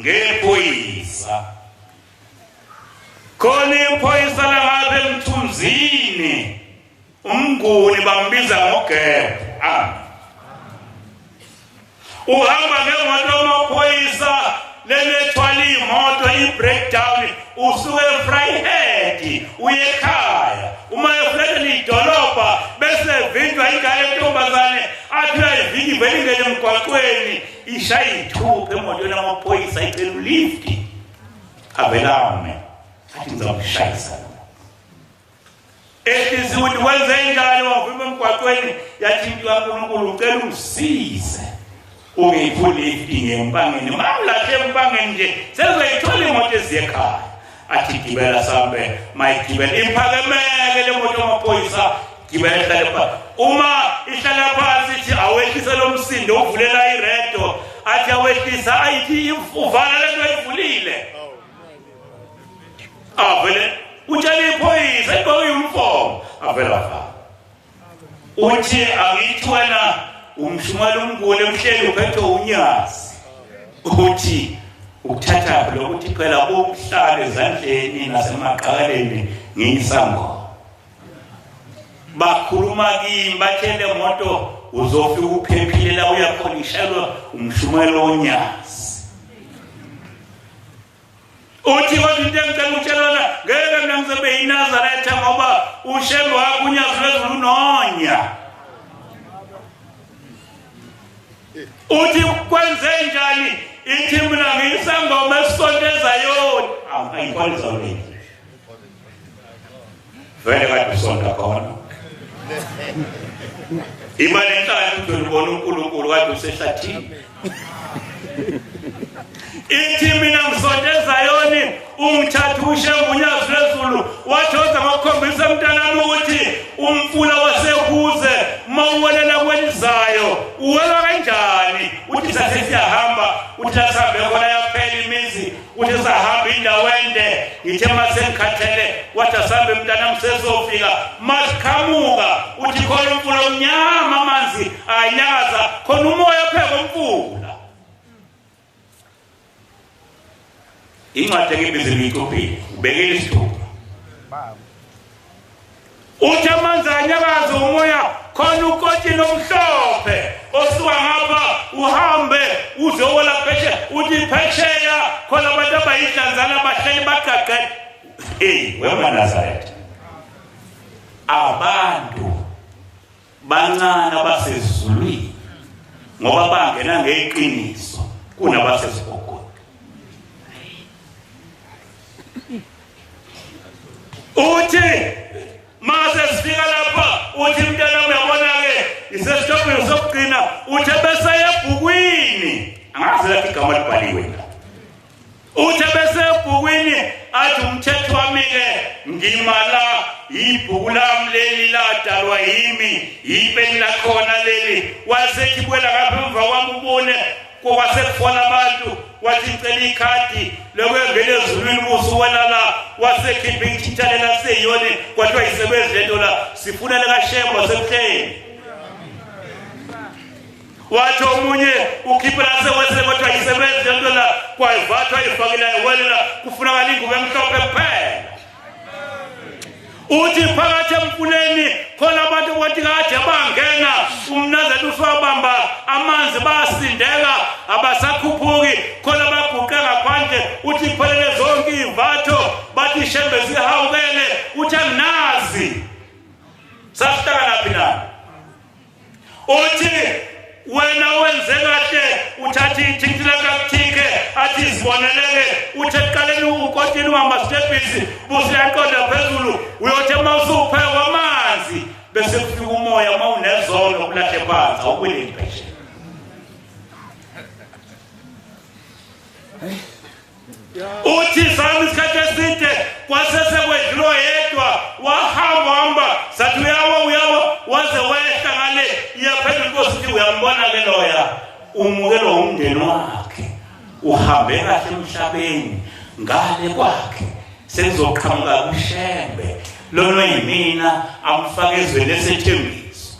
Ngephoyisa khona iphoyisa langabe Mthunzini umnguni bambiza ngoGebha uhamba ngemoto yamaphoyisa lelethwala imoto i-breakdown usuke eFryhead uye ekhaya uma efika idolobha bese vinjwa ingane entombazane athi uyiviki vele ngene emgwaqweni ishaya ithupha emotweni yamaphoyisa icela ulift abelame athi ngizamshayisa ethi ukuthi wenze njalo wavima emgwaqweni yathi into kaNkulunkulu ucela umsize ungiphule lift ngempangeni mamlahle empangeni nje sezoyithola imoto eziyekhaya athi gibela sambe mayigibela iphakemeke le moto yamaphoyisa gibela ihlale uma ihlala phansi ithi awehlisa lo msindo uvulela iredo athi awehlisa ayithi uvala lento ayivulile avele utshela iphoyisa igqoke uniform avela fa uthi angithwena umshumela umngule umhleli uphethe unyazi uthi ukuthatha lokuthi phela bomhlalo ezandleni nasemaqaleni ngiyisango bakhuluma kimi bathele moto uzofika uphephile la uyakhonishelwa umshumelo onyazi uthi kodwa into engicela ukutshelana ngeke mina ngizobe yiNazaretha ngoba ushembe wakho unyazi lwezulu nonya uthi kwenze njani ithi mina ngiyisangoma esondeza yona ayikholiza wena vele kade usonda khona imali enhlala ukuthi ubone uNkulunkulu kade usehlathini ithi mina ngisondeza yona ungithatha ushembe unyazi lwezulu wathoza ngokukhombisa umntanami ukuthi umfula wasekuze mawuwelela kwelizayo uwela kanjani uthi sasiyahamba uthi asabe khona yaphela imizi uthi sahamba indawo ende ngithe masenkhathele wathi asabe umntanami sezofika masikhamuka uthi khona umfula omnyama amanzi anyakaza khona umoya pheka umfula incwadi ngibize ngicuphi ubekele isithupha uthi amanzi anyakaza umoya khona ukoti nomhlophe osuka ngapha uhambe uzowola phesheya uthi phesheya khona abantu abayidlanzana bahleli bagaqe weManazaretha abantu bancane abasezulwini ngoba bangena ngeqiniso kunabasezibhokweni uthi mase sifika lapha uthi mntana uyabona-ke isesitobhini sokugcina uthi bese ebhukwini angazi lapho igama libhaliwe la uthi bese ebhukwini athi umthetho wami-ke ngimala ibhuku lami leli ladalwa yimi yipeni lakhona leli wasethi kwela ngapha emva kwami ubone kwasekufona abantu wathi ngicela ikhadi lokwengena ezulwini busuwelala wasekhipha ichithalela seyiyone kwathiwa isebenzi lento la sifuna lekaShemba sebuhleni wathi omunye ukhipha lasewesele kwathiwa isebenzi lento la kwayivathwa ifakela iwelela kufunakala ingubo emhlophe kuphela uthi phakathi emfuleni khona abantu bathi kade bangena umnazeli uswabamba amanzi basindeka abasakhuphuki khona baguqe ngaphandle uthi phelele zonke ivatho bathi Shembe sihawukele uthi anginazi sasitaka laphi na uthi wena wenze kahle uthathi ithi lakathike athi iziboneleke uthi eqaleni ukotini wamastepisi busiyanqonda phezulu uyothe mawusuphe kwamanzi bese kufika umoya mawunezono kulahle phansi awukweli impeshe uthi sami isikhathi eside kwasesekwedlula yedwa wahamba sathi uyawa waze wehla ngale iyaphela inkosi ithi uyambona ke loya umukelo umndeni wakhe uhambe kahle emhlabeni ngale kwakhe sekuzoqhamuka kuShembe lona yimina amfake ezweni lesethembiso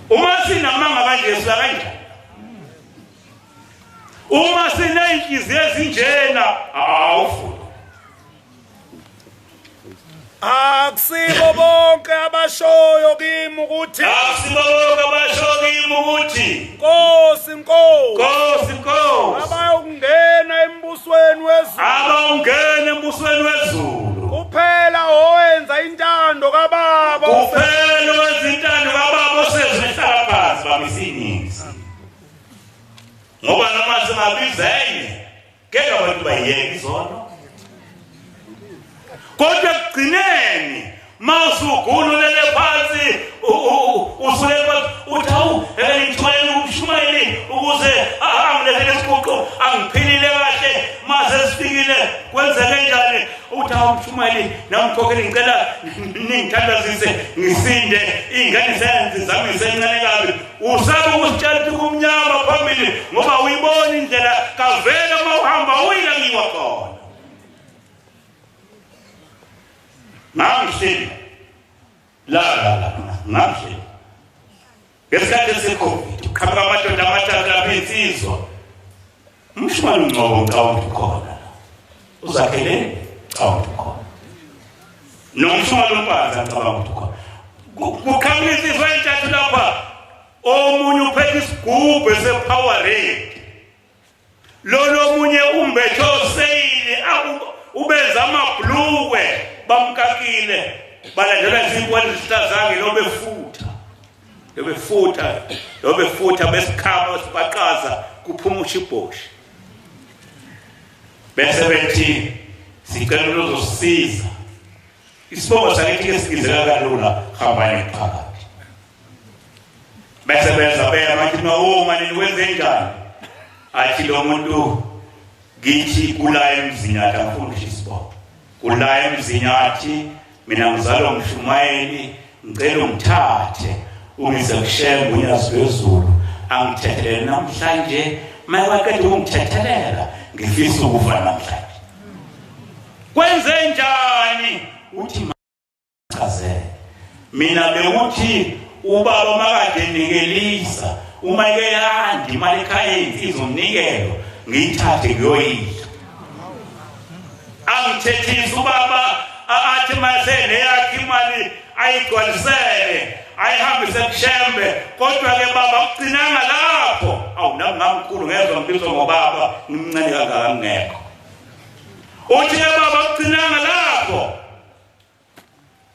uma sinamanga kanje siya kanjani uma sineyinhliziyo ezinjena awufuna akusibo bonke abashoyo kimi ukuthi Nkosi abayongena embusweni wezulu kuphela owenza intando kaBaba osezwehlala phansi bamisiningi ngoba noma singabizenye ngeke abantu bayeke izono kodwa kugcineni mawusugululele phansi usulela uthawu ngithwele uMshumayeli ukuze angilethele isiquqo angiphilile kahle maze sifikile kwenzeke njani uthawu uMshumayeli namkhokheli ngicela ningithandazise ngisinde ingane zenzi zami zisencane kabi usaba ukusitshela ukuthi kumnyama phambili ngoba uyibona indlela kavela mawuhamba uyilangiwa khona ngamhleli ngamhleli ngesikhathi seCovid uqhamuka amadoda amathathu lapha insizwa uMshumayeli uNgcobo ngicabanga khona uzakheleni ngicabanga khona noMshumayeli uMpanza ngicabanga khona kuqhamuka insizwa entathu lapha omunye uphethe isigubhu sePowerade lolo omunye umbethe oseyili ubenza amabhlukwe bamkakile balandela izinkwane zisitazange lobefutha besikhama sibaqaza kuphuma uShiboshi bese bethi sicela uzosisiza isibongo sakithi esikizeka kalula hambani phakathi bese benza bathi uma nikwenze njani athi lo muntu ngithi kula emzini atamfuna isibongo kula emzini athi mina ngizalwa uMshumayeli ngicela ungithathe ungise kuShembe unyazi wezulu angithethelele namhlanje mayewaqeda ungithethelela ngifisa ukufa namhlanje kwenze njani uthi chazela mina bekuthi ubaba makade nikelisa uma ekeyandi imali ekhaya insizwa umnikelo ngiyithathe ngiyoyidla angithethisa ubaba athi masene yakhe imali ayigcwalisele ayihambise kuShembe kodwa ke baba ucinanga lapho awunamkhulu ngezwe ngibizwa ngobaba ngimncane kangaka ngekho uthi ke baba ucinanga lapho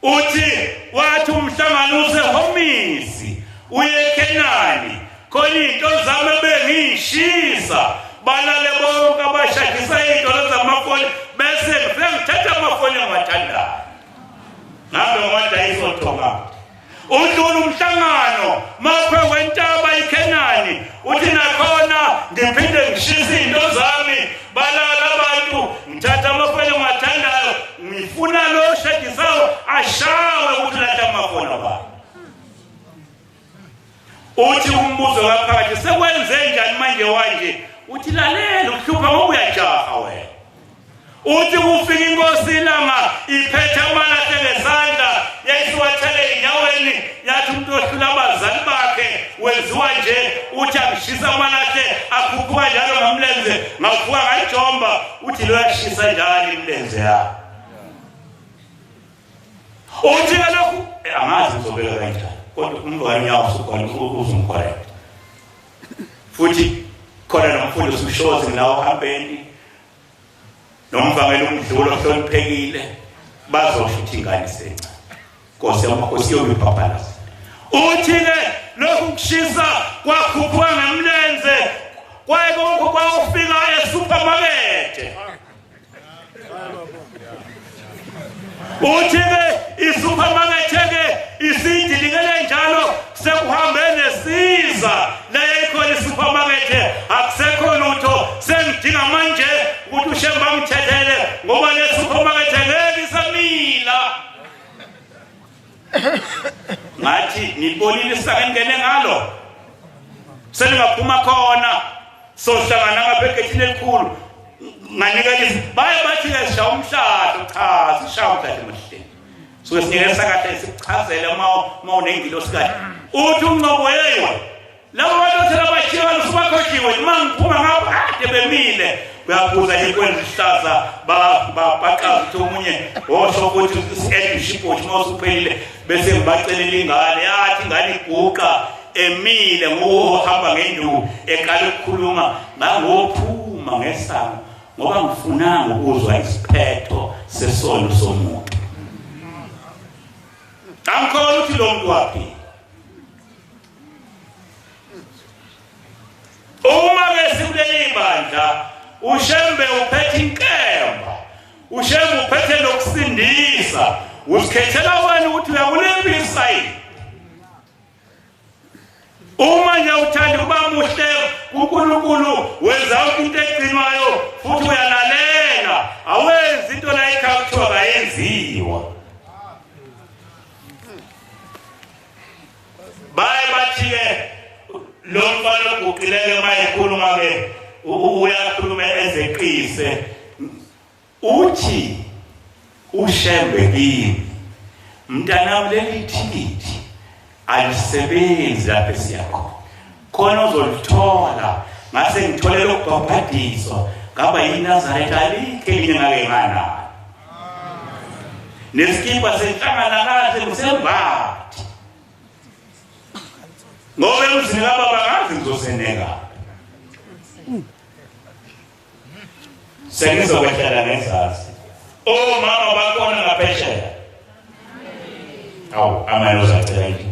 uthi wathi umhlangano usehomisi uye eKhenani khona into zami bengishisa balale bonke abashadisa izitolo zamafoni bese ngithatha amafoni engiwathandayo ngabe ngiwadayisa othonga udlula umhlangano maphe kwentaba iKhenani uthi nakhona ngiphinde ngishisa into zami balala abantu ngithatha amafoni engiwathandayo ngifuna lo shadisayo ashawe ukuthi latha amafoni abantu uthi umbuzo ngaphakathi sekwenze njani manje wanje uthi lalela ukuhlupha ngoba uyajaha wena uthi kufika inkosi ilanga iphethe amalahle ngesandla yayisiwathele enyaweni yathi umuntu ohlula abazali bakhe wenziwa nje uthi angishisa amalahle akhuphuka njalo ngamlenze ngavuka ngayijomba uthi lo yashisa njalo imlenze yakhe uthi ngalokhu angazi ngizobeka kanjani kodwa umntwana nyawo usukhona uzumcorrect futhi khona nomfundo usishozi nawo hambeni nomvangelo umdlulo ohloniphekile bazoshuthi ingane senca Nkosi yamakhosi yobipaphala uthi ke lokhu kushisa kwakhuphuka ngamlenze kwayekho kwafika esupermarket uthi ke isupermarket ke isidilingele njalo sekuhambe nesiza la yayikhona isupermarket akusekho lutho sengidinga manje ukuthi ushemba ngithethele ngoba le supermarket ngeke isamila ngathi nibonile sakengene ngalo selingaphuma khona sohlangana ngabhekethini elikhulu nganika baye bathi ke sha umshado cha sisha umshado emahleni so sinikeza kahle sichazele uma unengilo sikahle uthi unqobo yeyo labo bantu thela bachiwa lusubakhojiwe mangiphuma ngapha kade bemile uyaphuza ikwenza isihlaza baqhaza ukuthi omunye osho ukuthi uSbishop mawusuphelile bese ngibacelela ingane yathi ingane iguqa emile ngohamba ngenduku eqala ukukhuluma ngophuma ngesango ngoba ngifunanga ukuzwa isiphetho sesono somuntu angikholwa ukuthi lo muntu wapi uma besileli bandla ushembe uphethe inkemba ushembe uphethe lokusindisa usikhethela wena ukuthi uyakulephi isayini uma nje uthanda kuba muhle kuNkulunkulu wenza into egcinwayo futhi uyalalela awenzi into la ikhathiwa kayenziwa baye bathi lo mfana oguqileke mayikhuluma ke uyakhuluma ezeqise uthi ushembe kimi mntanami leli thikithi alisebenzi lapha siyakho khona uzolithola ngase ngitholela ukubhabhadiswa ngaba yiNazaretha alikhe elinye ngake ngana nesikipa senhlangana kahle ngisembathi ngoba emzini kababa ngazi ngizoseneka sengizokwehlela ngezasi mama bakhona ngaphesheya awu amalo zacela nje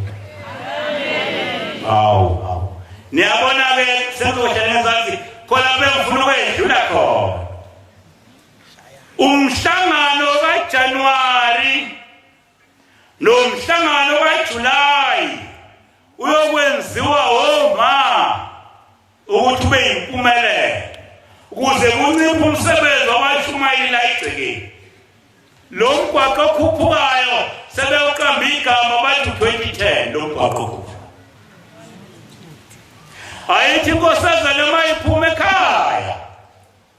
awu niyabona ke sengizokwehlela ngezasi khona bengifuna ukwedlula khona umhlangano kaJanuwari nomhlangano kaJulayi uyokwenziwa oma ukuthi ube impumelelo ukuze kunciphe umsebenzi wabashumayeli ayigcekeni lo mgwaqo okhuphukayo sebewuqamba igama bathi 2010 lo mgwaqo okhuphukayo ayithi inkosazana mayiphuma ekhaya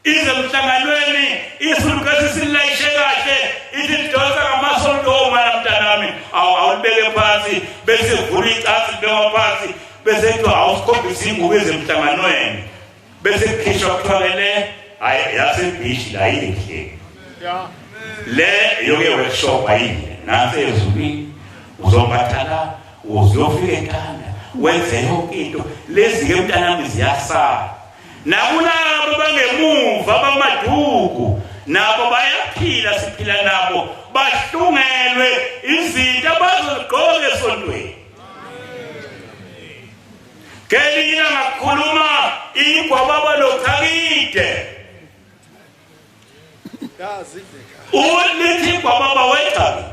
ize emhlanganweni isulukazi silayishe kahle ithi lidonsa ngamasonto mana mntanami awulibeke phansi bese vula icasi libeka phansi bese kuthiwa awusikhombisa ingubo ezemhlanganweni bese kukhishwa kuthiwa le yaseBhishi la yile le yoke workshop ayile nase ezulwini uzombathala uzofika ekhanda wenze yonke into lezi ke mntanami ziyasala nakulabo bangemuva bamaduku nabo bayaphila siphila nabo bahlungelwe izinto abazogqoka esontweni kelina ngakhuluma igwababa lothakide ulithi igwababa wethakide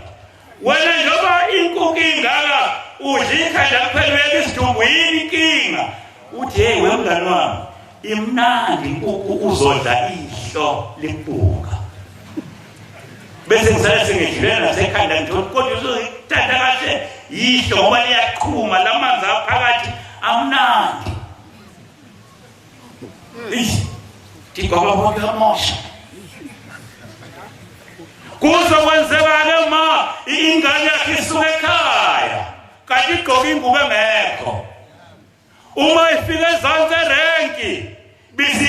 wena njoba inkukhu ingaka udlikhanda kuphelele isidumbu yini inkinga uthi hey wemngani wami imnandi inkukhu uzodla ihlo libuka bese ngisale sengidlulele nasekhanda nje kodwa uzozithatha kahle ihlo ngoba liyaqhuma lamanzi aphakathi amnandi Tingoma bonke amosha. Kuzokwenzeka-ke ma ingane yakhe isuke ekhaya kanti igqoke ingubo engekho. Uma ifika ezansi erenki bisi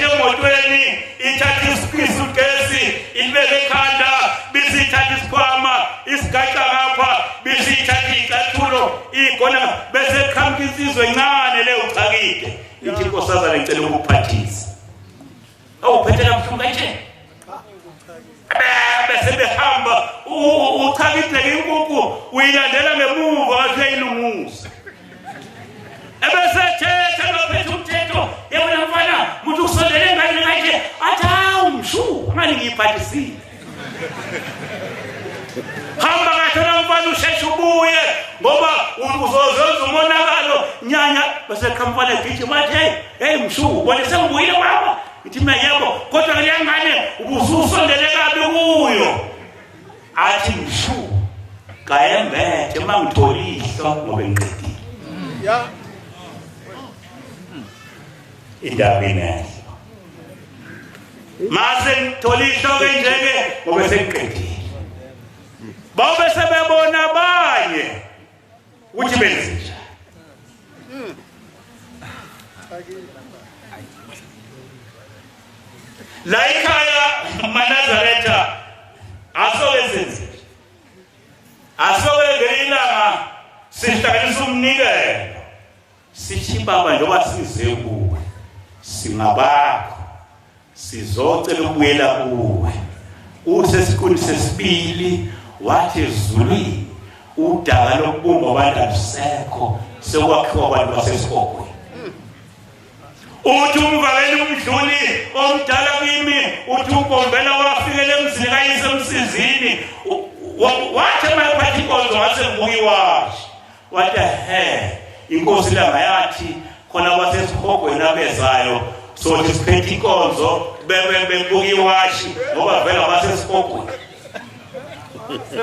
emotweni ithatha isukesi ibeke ekhanda bisi ithatha isikhwama isigaxa ngapha bisi ithatha icathulo igona bese eqhamuka insizwe encane le uchakide ithi inkosazana ngicela ukuphathisa. Awuphethe kabuhlungu kanje bese behamba uchakide inkukhu uyilandela ngemuva ngathi uyayilunguza. Ebese thetha lophethe umthetho yena mfana umuntu usondele ngani ngathi athi mshu manje ngiyiphathisile. Hamba ngathona mfana usheshe ubuye ngoba uzozenza umonakalo nyanya bese khamfana egithi mathi hey mshu ubone sengibuyile baba ithi mina yebo kodwa ke yangane ubususondele kabi kuyo athi mshu kayembethe mangitholiswa ngoba ngiqedile. Ya indaba inayo mase ngitholiswa njenge ngoba sengiqedile. Babe sebebona abanye ukuthi benze njani. La ekhaya Nazaretha asowenze asowengelanga sihlanganisa umnikelo sithi baba njengoba size kuwe singabakho sizocela ukubuyela kuwe. Usesikhulu sesibili wathi ezulwini udaka lokubumba abantu alusekho sekwakhiwa abantu basesihogweni. Uthi umvakeli umdluli omdala kimi uthi ugombela wafikele emzini kayise emsizini wathi mayephatha inkonzo ngase ngibukiwashi wathi inkosi la ngayathi khona basesihogweni abezayo sothi siphethe inkonzo bebukiwashi ngoba vela basesihogweni.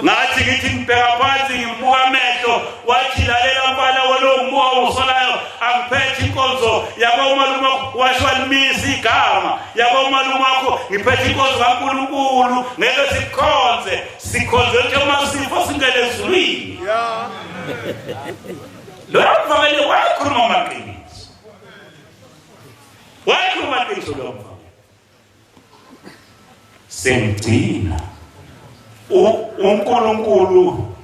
Ngathi ngithi ngibheka phansi ngibuka amehlo wathi lalela mfana walo mbuka usolayo angiphethe inkonzo yabo malume washwalimisa igama yabo malume wakho ngiphethe inkonzo kaNkulunkulu ngeke sikhonze ukuthi masifo singele ezulwini. Ya lo mfana wakhuluma amaqiniso lo mfana sengcina uNkulunkulu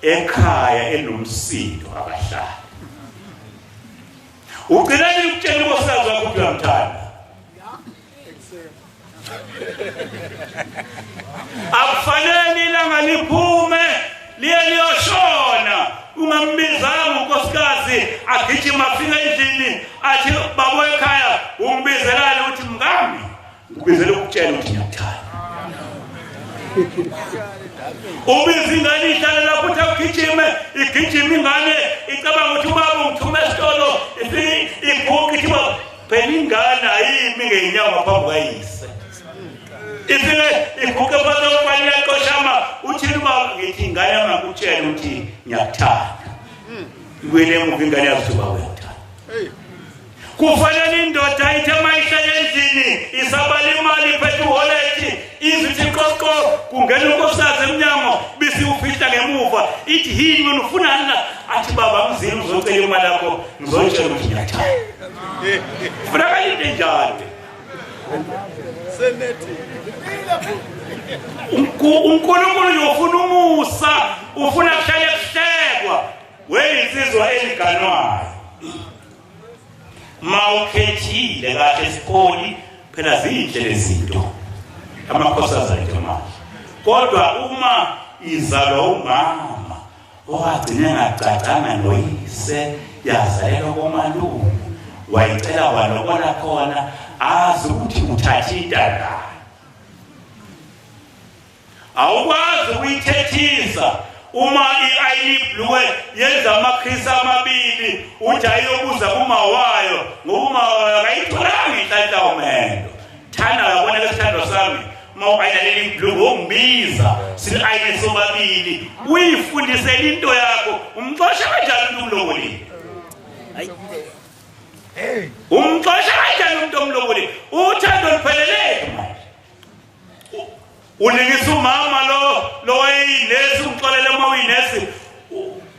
ekhaya enomsindo abahlali. Uqinani ukutshela unkosikazi wakho ukuthi uyamthanda. Akufanele ilanga liphume liye liyoshona ungambizanga unkosikazi agijima afika endlini athi babo ekhaya ungibizelani uthi mngami ngibizele ukutshela ukuthi ngiyamthanda. Ubizi ingane ihlala lapho uthi igijima ingane icabanga ukuthi ubaba ngithume esitolo ibuka ithi phela ingane ayimi ngeenyawo ngaphambi kayise. Ifike ibuke phansi kwani yaqoshama uthi ubaba ngithi ingane angakutshela ukuthi ngiyakuthanda. Iwele emuva ingane yathi ubaba uyakuthanda. Kufanele indoda ithe mayihlala endlini isabala imali iphethe uholethi izithi qoqo kungena unkosikazi emnyango bisi ufihla ngemuva ithi yini wena ufunani la athi baba mzini uzocela imali yakho ngizotshela ukuthi ngiyathanda. Ufuna kayini njalo senethi uNkulunkulu ufuna umusa ufuna kuhlale kuhlekwa weyinsizwa eliganwayo. Mawukhethile kahle sipoli phela zinhle lezinto amakhosazana nje manje. Kodwa uma izalwa umama owagcina engacacanga noyise yazalelwa komalume wayicela walobola khona azi ukuthi uthatha intanda awukwazi ukuyithethisa. Uma iayini blue yenza amakhisa amabili uthi ayobuza kuma wayo ngoba akayitholanga inhlanhla umendo thana yabona lesithando sami mawubayaleli blue ongibiza sile ayini sobabili uyifundisela into yakho umxosha kanjani umlongoli. Hayi umxosha kanjani umuntu omlobole uthando lupheleleke manje unikisa umama lo wayinesi umxolele uma uyinesi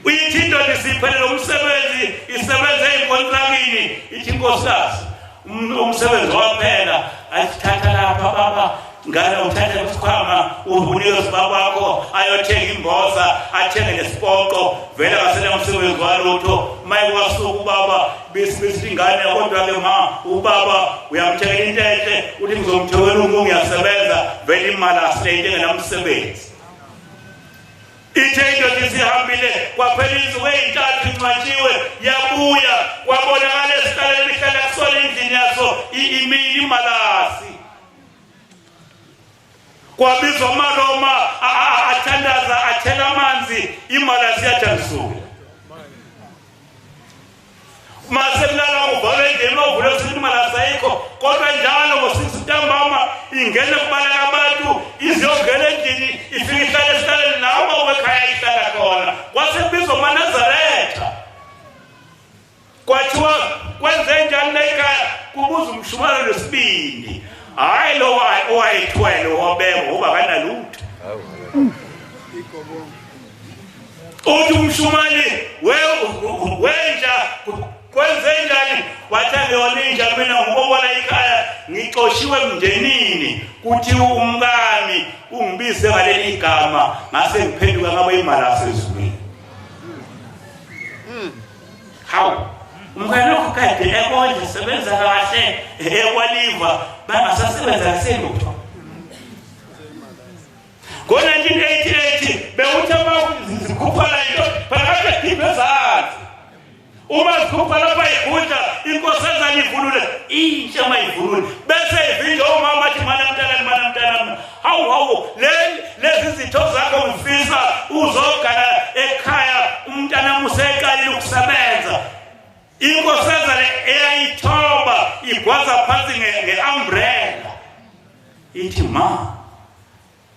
uyithi indoda isiphelele umsebenzi isebenza ey'kontrakini ithi inkosikazi umsebenzi waphela ayithatha lapha baba ngane uthathe isikhwama ubunike sibaba wakho ayothenga imboza athenge nesipoqo vele ngasele umsebenzi walutho maye kwasuku baba bese ingane kodwa ke ma ubaba uyamthengela into enhle uthi ngizomthengela ungiyasebenza vele imali asiyitenge namsebenzi ithe indoda isihambile kwaphela izinsuku ey'ntathu incwatshiwe yabuya kwabonakala esikaleni lihlala kusona endlini yaso imini imalasi kwabizwa umaroma athandaza athela amanzi imalasi yathandisuka masekulala uvala endlini ovule usithi imalasi ayikho kodwa njalo ngo-6 ntambama ingene kubaleka abantu iziyongena endlini ifike ihlale esikaleni noma ubekhaya ihlala khona kwasebizwa uManazaretha kwathiwa kwenze njani lekhaya kubuza umshumane lesibindi hayi lo owayithwele wobeka uba kanalutho uthi umshumane wenja kwenze njani wathi ngiyona inja mina ngibona ikhaya ngixoshiwe emndenini kuthi umkami ungibize ngaleli igama ngase ngiphenduka ngabe imali asezulwini hawu umkami lokho kade ekondla sebenza kahle ekwaliva bangasasebenza kaselutho ngo-1988 bewuthi abazikhuphala into phakathi ekhiphe ezansi uma zikhupha lapha igudla inkosazana ivunule intsha mayivunule bese ivinja umama athi mana mntanami hawu lezi zitho zakho ngifisa uzogana ekhaya umntanami useqalile ukusebenza inkosazana eyayithoba igwaza phansi nge-umbrella ithi ma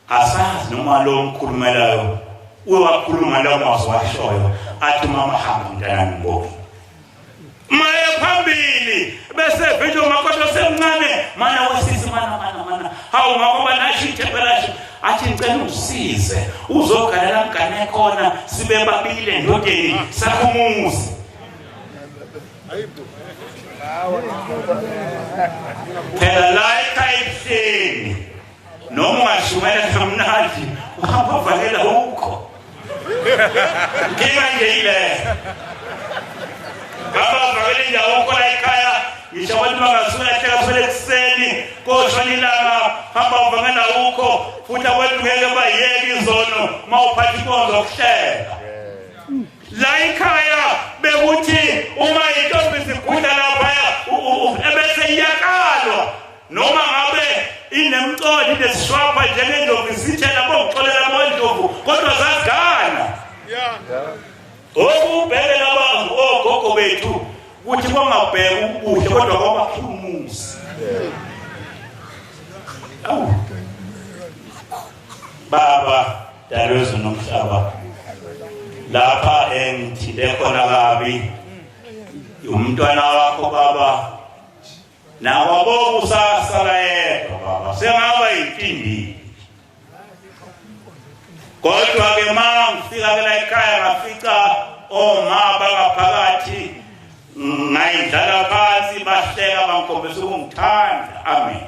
asazi noma lo mkhulumelayo uwakhuluma lawo mazwi washoyo athi mama hamba mntanami mboni maye phambili bese vinjo makoto semncane mana wesisi mana hawu ngoba nashithe phela athi ngicela usize uzogalela mngane khona sibe babili endodeni sakhumuzi phela la ekhayeni noma ungashumela kamnandi uhamba uvalela ukho ngiba nje ile baba vele indawo khona ekhaya ngisho abantu bangasuka ekhaya phela ekuseni koshona ilanga hamba uvangela ukho futhi abantu ngeke bayeke izono mawuphatha inkonzo okuhlela la ekhaya bekuthi uma intombi zigudla lapha ebese iyakalwa noma ngabe inemcoli nesishwapha njengendlovu isithela bongicolela bondlovu kodwa zazigana okubhekela abantu ogogo bethu kuthi kwangabheka ubuhle kodwa kwabakhulumuzi baba dalwezwe nomhlaba lapha engithinde khona kabi umntwana wakho baba nakwabo usasala yedwa baba sengaba yintindi kodwa ke mama ngifika la ekhaya ngafica omama ngaphakathi ngayidlala phansi bahleka bangikhombisa ukungithanda amen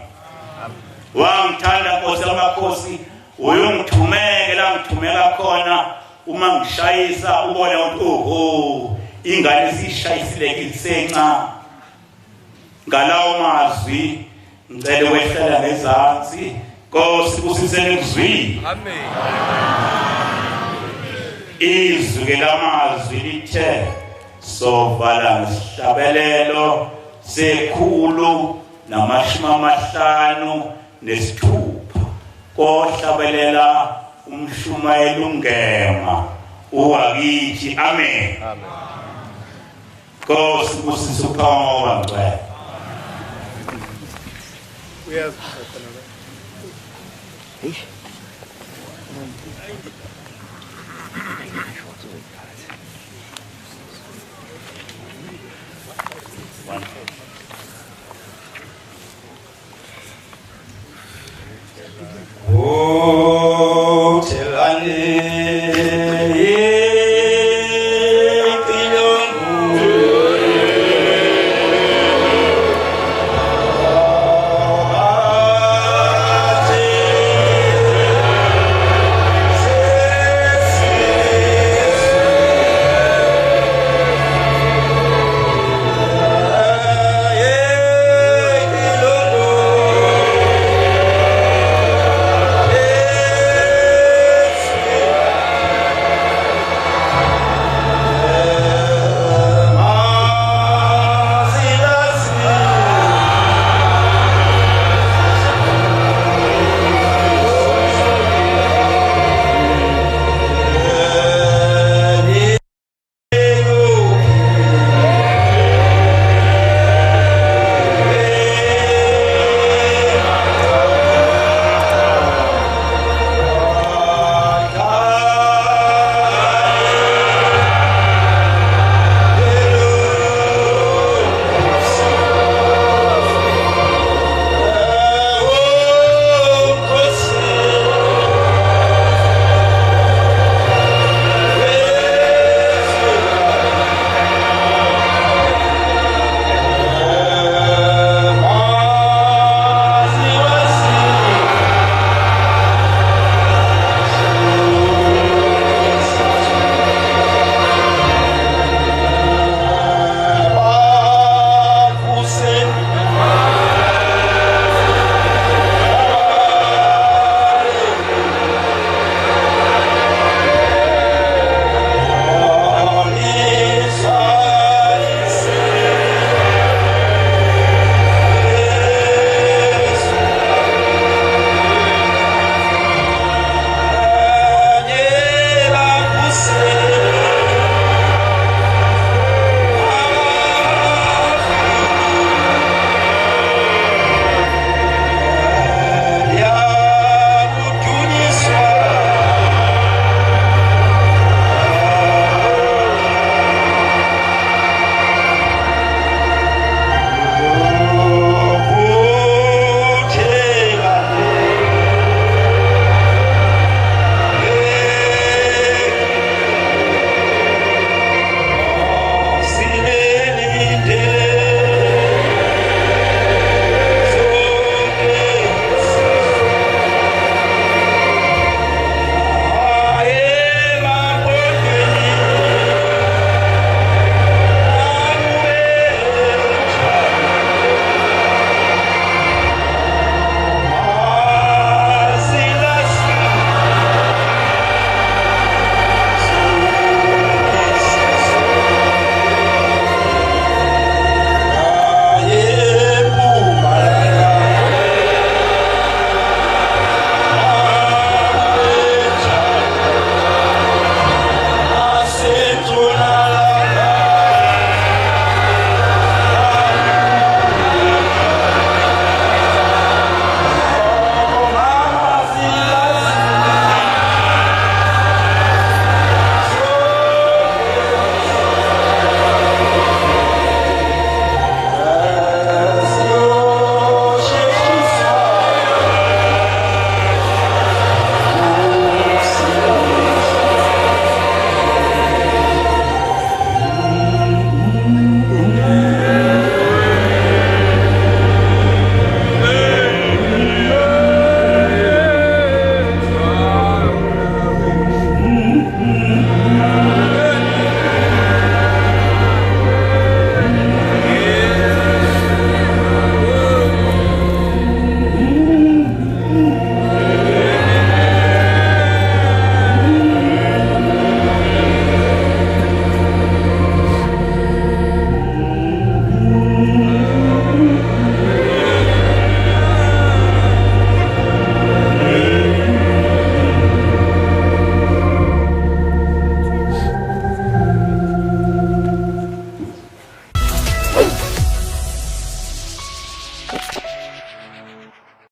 wangithanda Nkosi yamakhosi uyungithumeke la ngithumeka khona uma ngishayisa ubone ukuthi oho ingane sishayisile kisenca ngalawo mazwi ngicela wehlela ngezansi Nkosi kusisele kuzwini amen izwi lamazwi lithe sovala isihlabelelo sekhulu na50 kohlabelela umshumayeli ungema uwakithi amen Nkosi kusisuphawa ngcwele One.